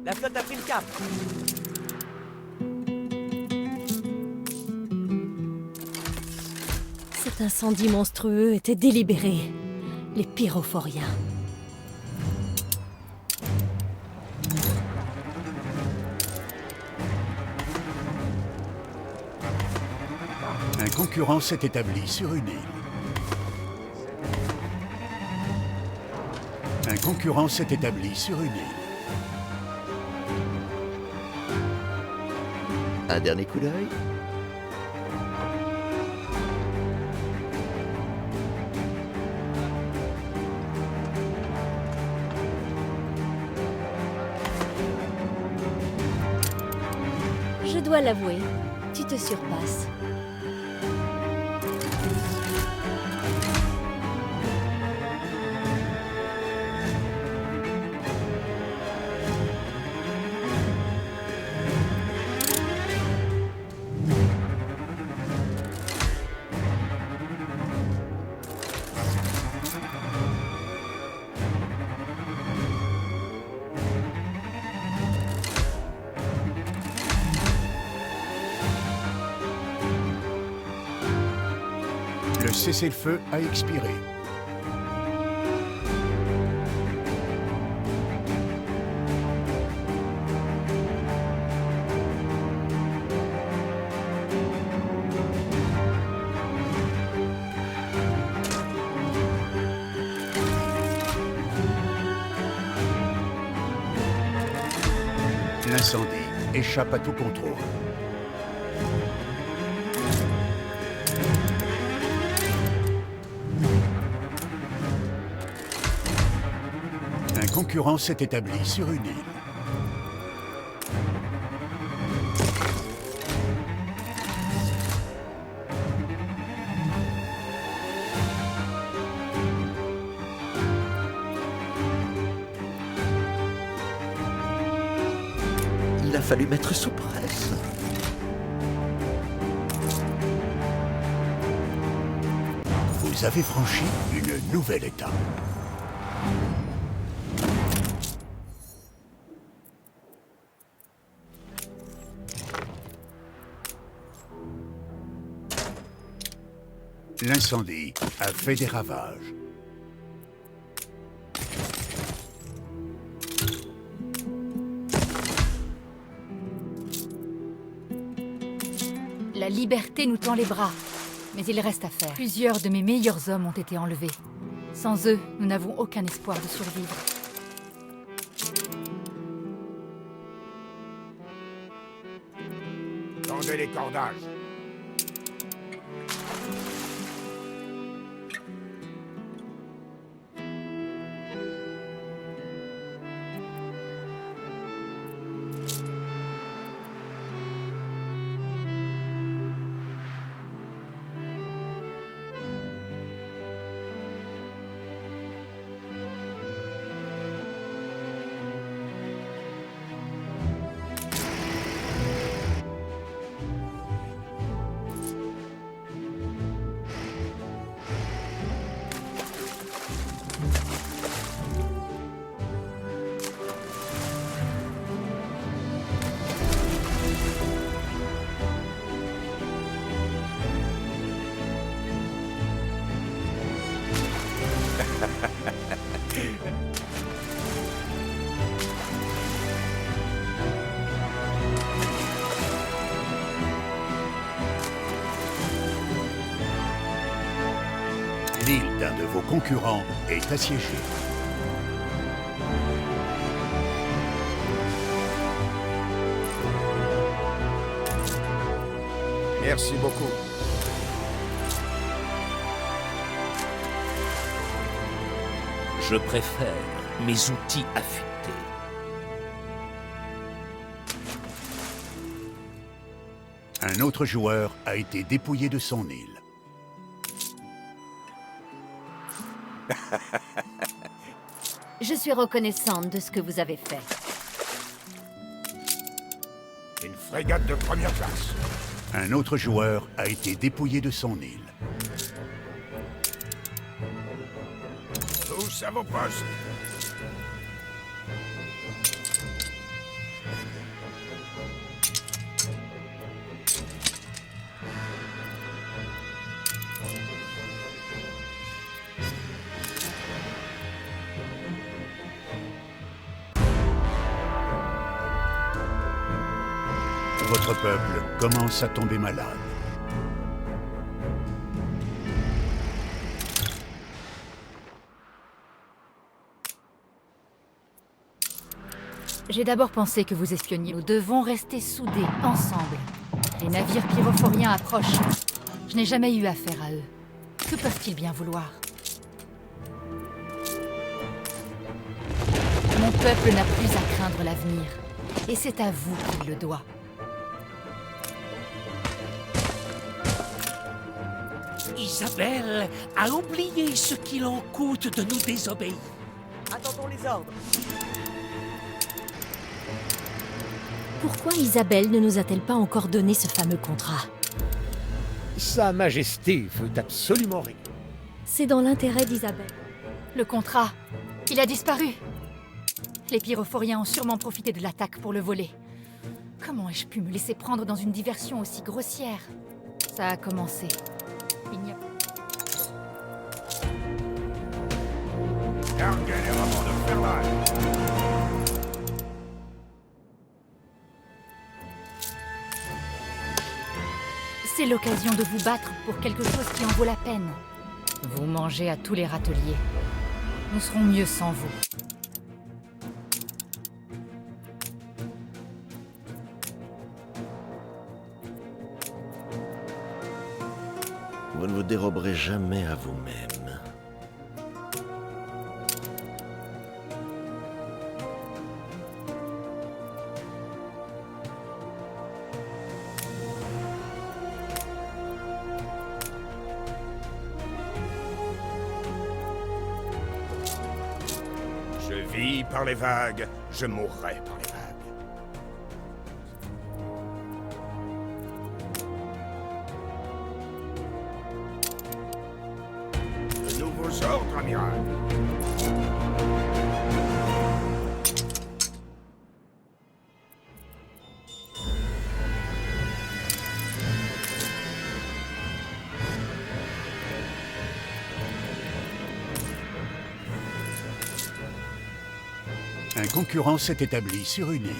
La flotte a pris le cap. Cet incendie monstrueux était délibéré. Les pyrophoriens. Un concurrent s'est établi sur une île. Un concurrent s'est établi sur une île. Un dernier coup d'œil? Je dois l'avouer, tu te surpasses. cessez-le-feu a expiré. L'incendie échappe à tout contrôle. Un concurrent s'est établi sur une île. Il a fallu mettre sous presse. Vous avez franchi une nouvelle étape. L'incendie a fait des ravages. La liberté nous tend les bras, mais il reste à faire. Plusieurs de mes meilleurs hommes ont été enlevés. Sans eux, nous n'avons aucun espoir de survivre. Tendez les cordages. L'île d'un de vos concurrents est assiégée. Merci beaucoup. Je préfère mes outils affûtés. Un autre joueur a été dépouillé de son île. Je suis reconnaissante de ce que vous avez fait. Une frégate de première classe. Un autre joueur a été dépouillé de son île. Tous à vos postes. Votre peuple commence à tomber malade. J'ai d'abord pensé que vous espionniez. Nous devons rester soudés, ensemble. Les navires pyrophoriens approchent. Je n'ai jamais eu affaire à eux. Que peuvent-ils bien vouloir? Mon peuple n'a plus à craindre l'avenir. Et c'est à vous qu'il le doit. Isabelle a oublié ce qu'il en coûte de nous désobéir. Attendons les ordres. Pourquoi Isabelle ne nous a-t-elle pas encore donné ce fameux contrat? Sa Majesté veut absolument rien. C'est dans l'intérêt d'Isabelle. Le contrat, il a disparu. Les pyrophoriens ont sûrement profité de l'attaque pour le voler. Comment ai-je pu me laisser prendre dans une diversion aussi grossière? Ça a commencé. Il n'y a... Larguez les romans de Fermal. C'est l'occasion de vous battre pour quelque chose qui en vaut la peine. Vous mangez à tous les râteliers. Nous serons mieux sans vous. Vous ne vous déroberez jamais à vous-même. Je vis par les vagues, je mourrai par les vagues. De nouveaux ordres, amiral. Un concurrent s'est établi sur une île.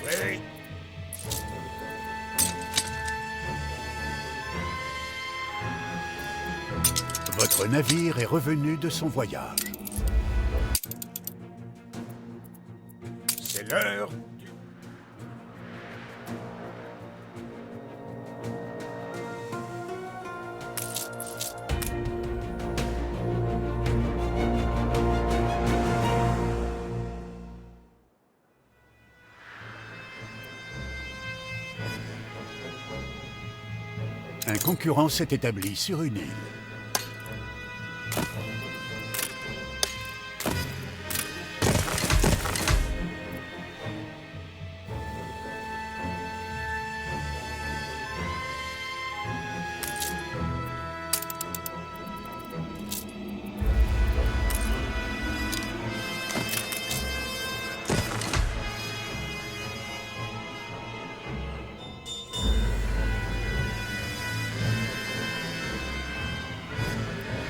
Oui. Votre navire est revenu de son voyage. C'est l'heure du... Un concurrent s'est établi sur une île.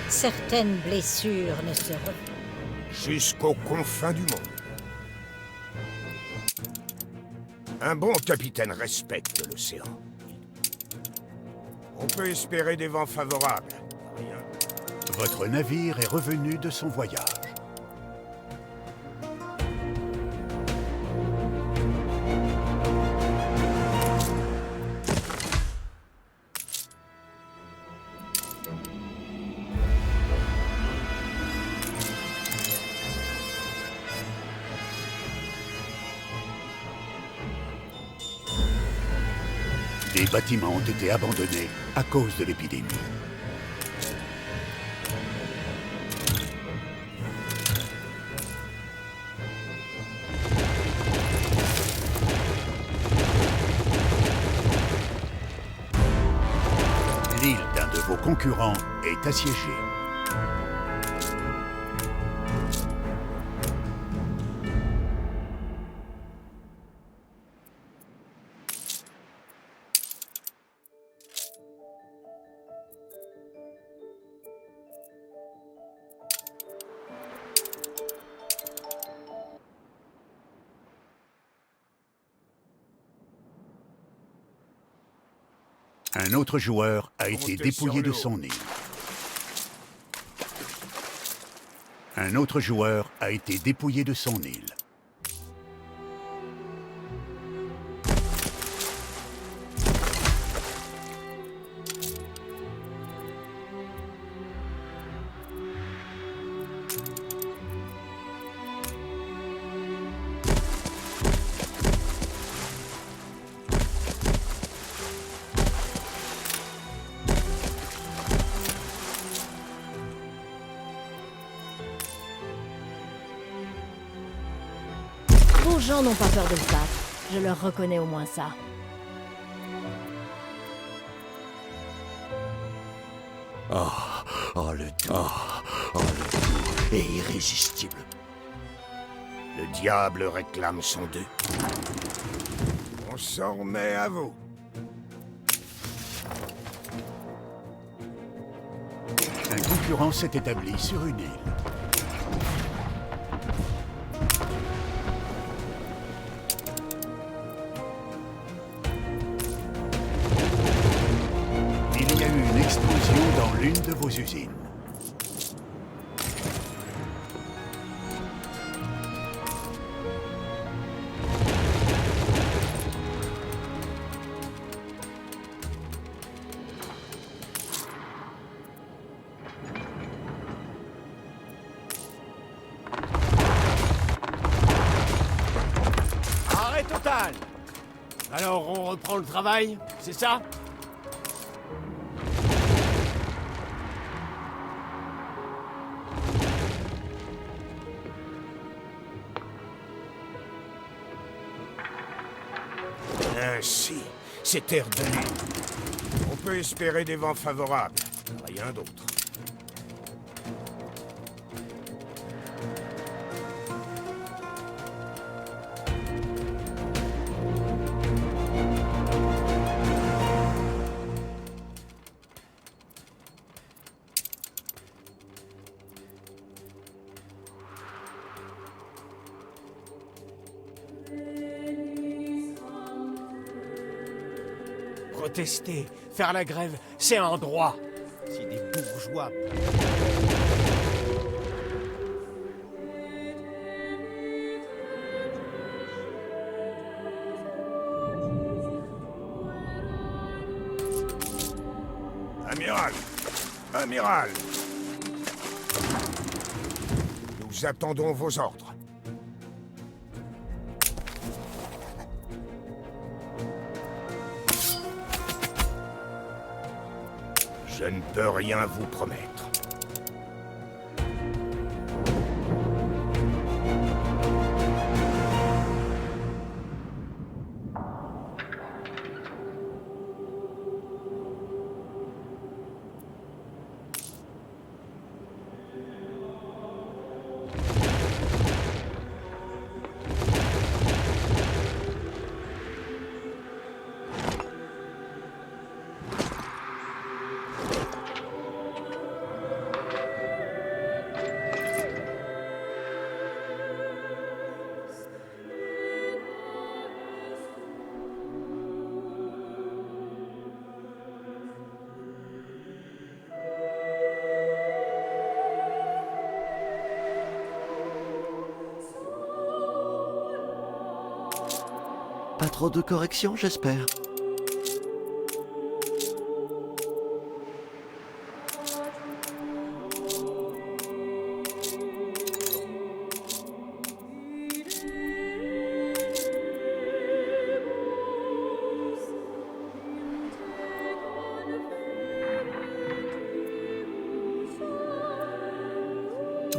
Certaines blessures ne se Jusqu'aux confins du monde. Un bon capitaine respecte l'océan. On peut espérer des vents favorables. Rien. Votre navire est revenu de son voyage. Des bâtiments ont été abandonnés à cause de l'épidémie. L'île d'un de vos concurrents est assiégée. Un autre joueur a été dépouillé de son île. Un autre joueur a été dépouillé de son île. Vos gens n'ont pas peur de se battre. Je leur reconnais au moins ça. Le goût est irrésistible. Le diable réclame son dû. On s'en remet à vous. Un concurrent s'est établi sur une île. Il y a eu une explosion dans l'une de vos usines. Arrêt total! Alors on reprend le travail, c'est ça? Ainsi, c'est terre de lune. On peut espérer des vents favorables, rien d'autre. Protester, faire la grève, c'est un droit. Si des bourgeois... Amiral! Amiral! Nous attendons vos ordres. Je ne peux rien vous promettre. Pas trop de corrections, j'espère.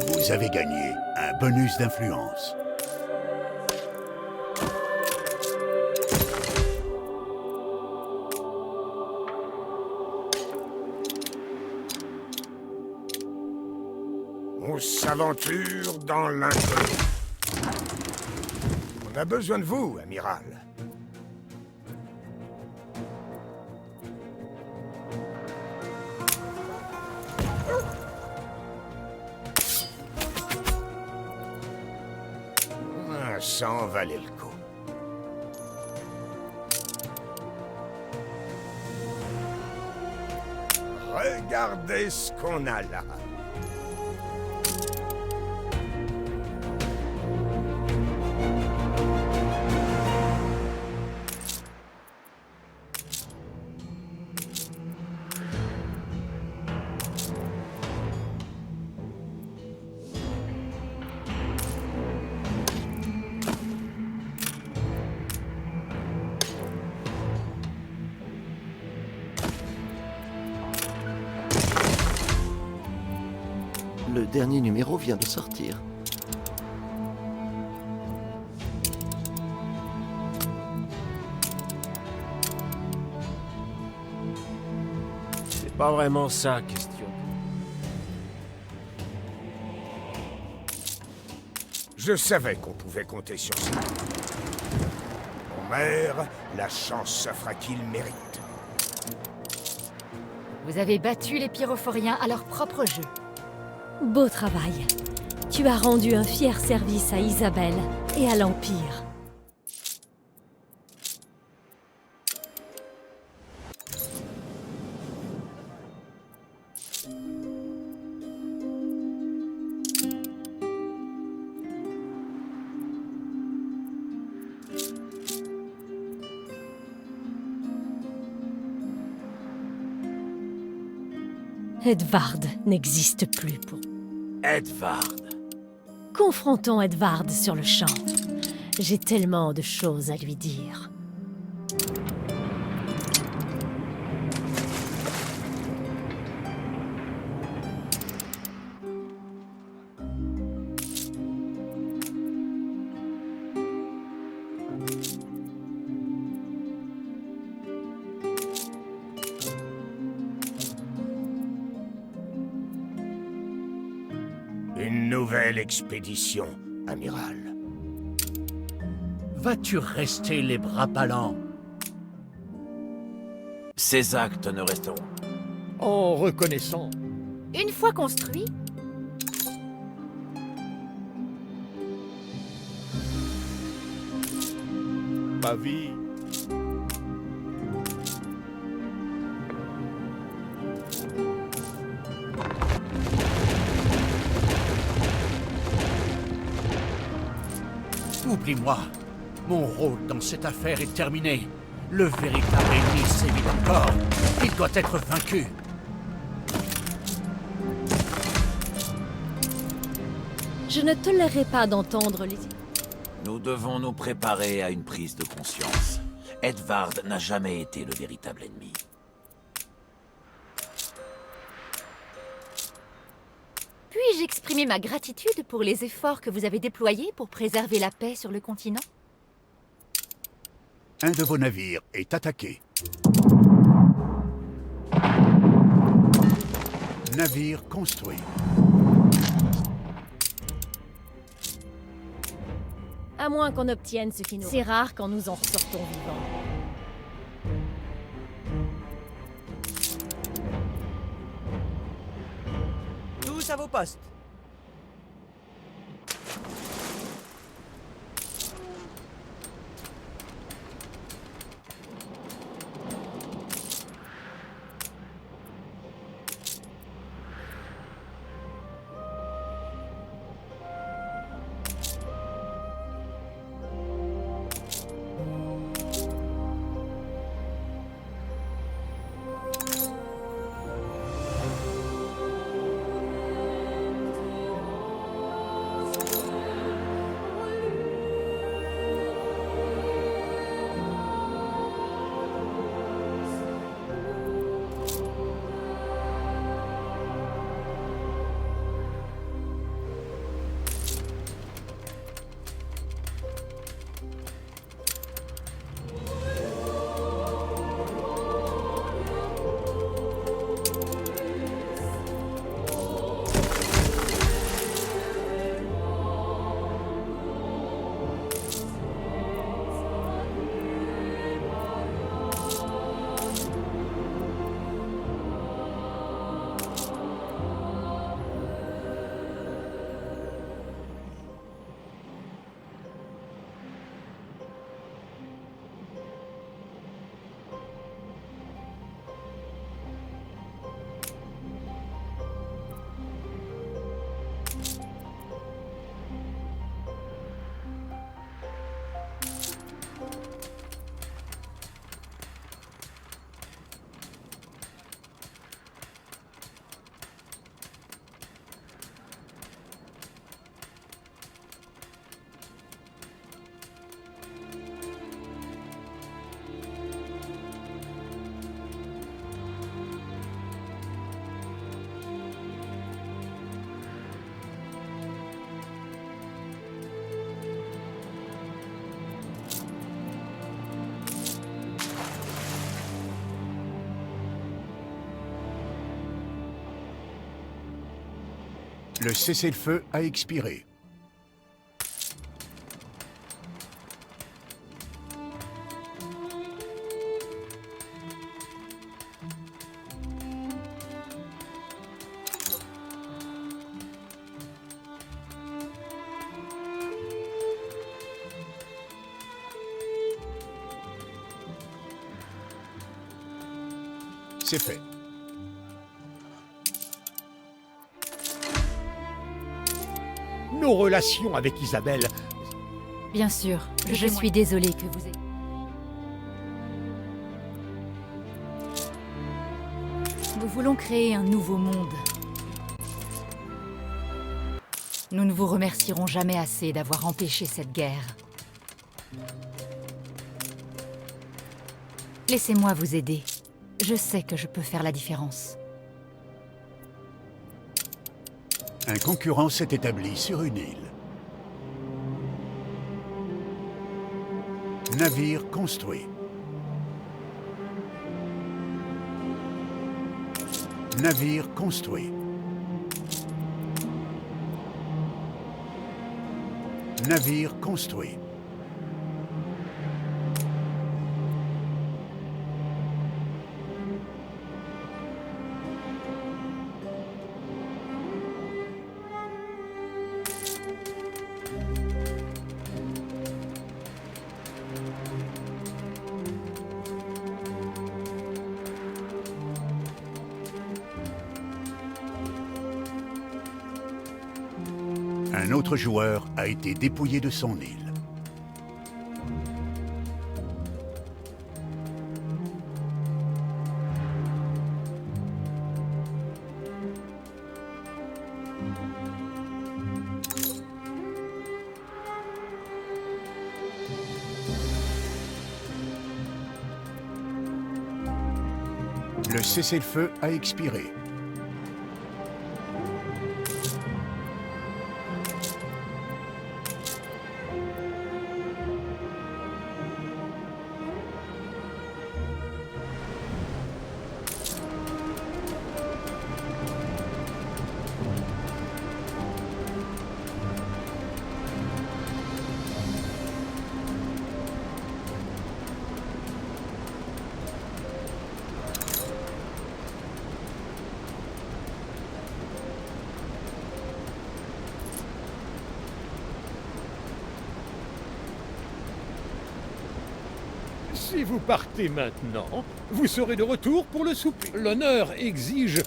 Vous avez gagné un bonus d'influence. On s'aventure dans l'inconnu. On a besoin de vous, amiral. Ça en valait le coup. Regardez ce qu'on a là. Le dernier numéro vient de sortir. C'est pas vraiment ça, question. Je savais qu'on pouvait compter sur ça. Mon maire, la chance se fera qu'il mérite. Vous avez battu les pyrophoriens à leur propre jeu. Beau travail. Tu as rendu un fier service à Isabelle et à l'Empire. Edvard n'existe plus pour... Edvard. Confrontons Edvard sur le champ. J'ai tellement de choses à lui dire. Une nouvelle expédition, amiral. Vas-tu rester les bras ballants? Ces actes ne resteront. En reconnaissant. Une fois construit, Ma vie. Oublie-moi. Mon rôle dans cette affaire est terminé. Le véritable ennemi sévit encore. Il doit être vaincu. Je ne tolérerai pas d'entendre les... Nous devons nous préparer à une prise de conscience. Edvard n'a jamais été le véritable ennemi. puis-je exprimer ma gratitude pour les efforts que vous avez déployés pour préserver la paix sur le continent? Un de vos navires est attaqué. Navire construit. À moins qu'on obtienne ce qui nous... C'est rare quand nous en ressortons vivants. Tous à vos postes. Le cessez-le-feu a expiré. C'est fait. Nos relations avec Isabelle... Bien sûr, je suis désolée que vous ayez... Nous voulons créer un nouveau monde. Nous ne vous remercierons jamais assez d'avoir empêché cette guerre. Laissez-moi vous aider. Je sais que je peux faire la différence. Un concurrent s'est établi sur une île. Navire construit. Navire construit. Navire construit. Un autre joueur a été dépouillé de son île. Le cessez-le-feu a expiré. Si vous partez maintenant, vous serez de retour pour le souper. L'honneur exige...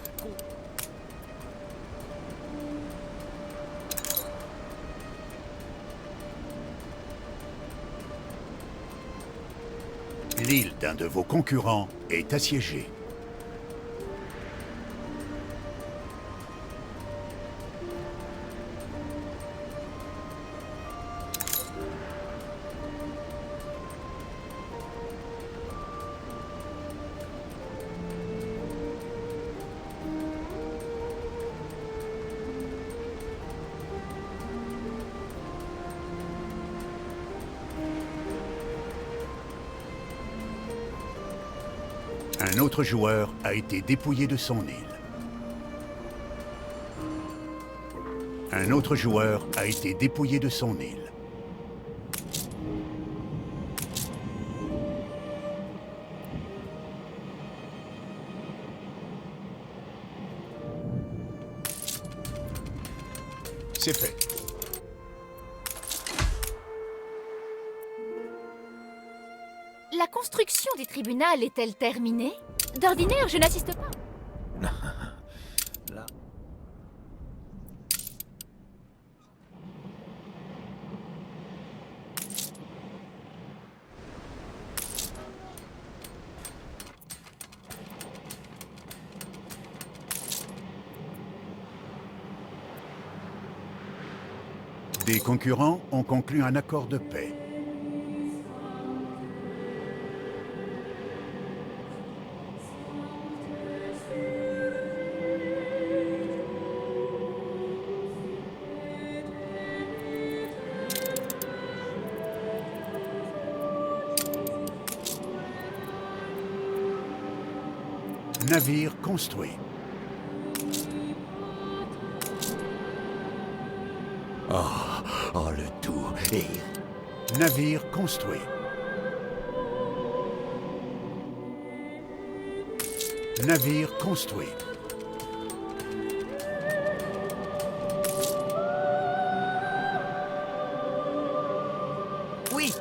L'île d'un de vos concurrents est assiégée. Un autre joueur a été dépouillé de son île. Un autre joueur a été dépouillé de son île. C'est fait. La construction du tribunal est-elle terminée? D'ordinaire, je n'assiste pas. Là. Des concurrents ont conclu un accord de paix. Navire construit. Oh, le tout. Et... Navire construit. Navire construit. Oui.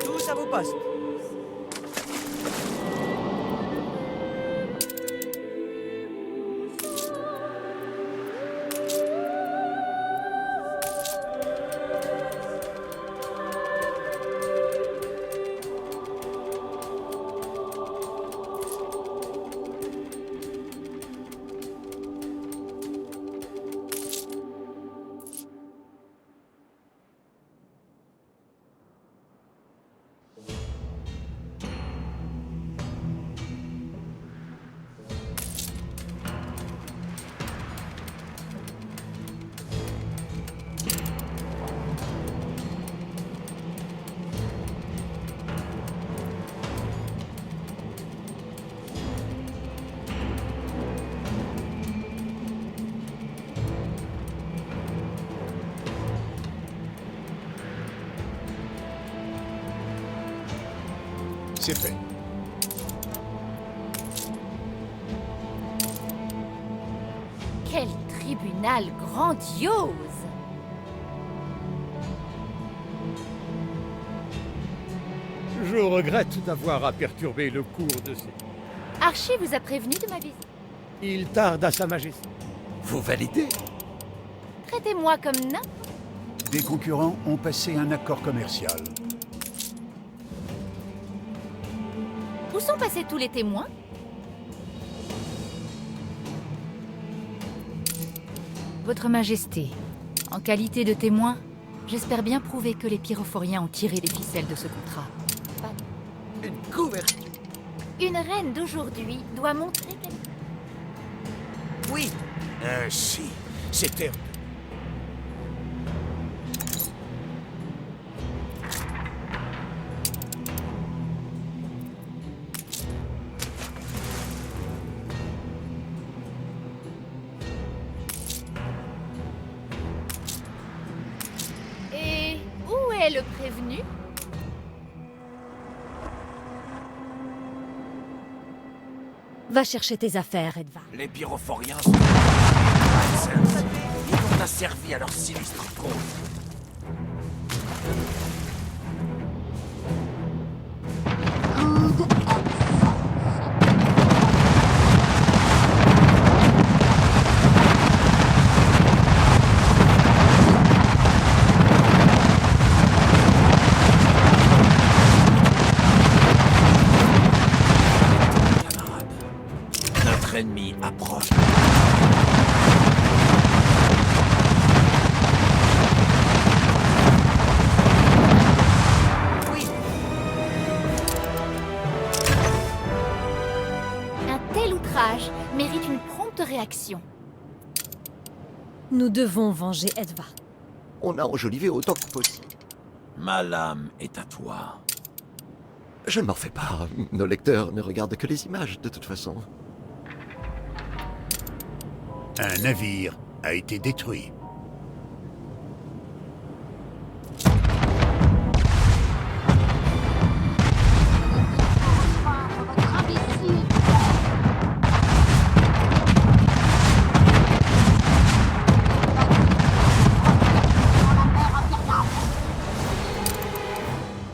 Tous à vos postes. C'est fait. Quel tribunal grandiose! Je regrette d'avoir à perturber le cours de ces... Archie vous a prévenu de ma visite. Il tarde à Sa Majesté. Vous validez? Traitez-moi comme n'importe. Des concurrents ont passé un accord commercial. Où sont passés tous les témoins? Votre Majesté, en qualité de témoin, j'espère bien prouver que les pyrophoriens ont tiré les ficelles de ce contrat. Une couverture. Une reine d'aujourd'hui doit montrer qu'elle... Oui. Si. C'était... Et où est le prévenu? Va chercher tes affaires, Edvard. Les pyrophoriens sont... Ils ont asservi à leur sinistre cause. Notre ennemi approche. Un tel outrage mérite une prompte réaction. Nous devons venger Edvard. On a enjolivé autant que possible. Ma lame est à toi. Je ne m'en fais pas. Nos lecteurs ne regardent que les images, de toute façon. Un navire a été détruit.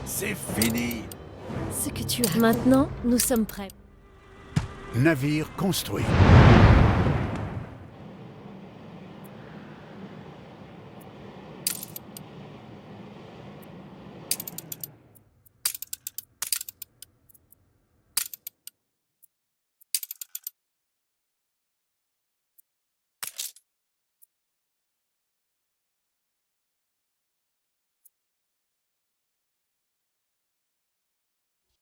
C'est fini. Ce que tu as. Maintenant, nous sommes prêts. Navire construit.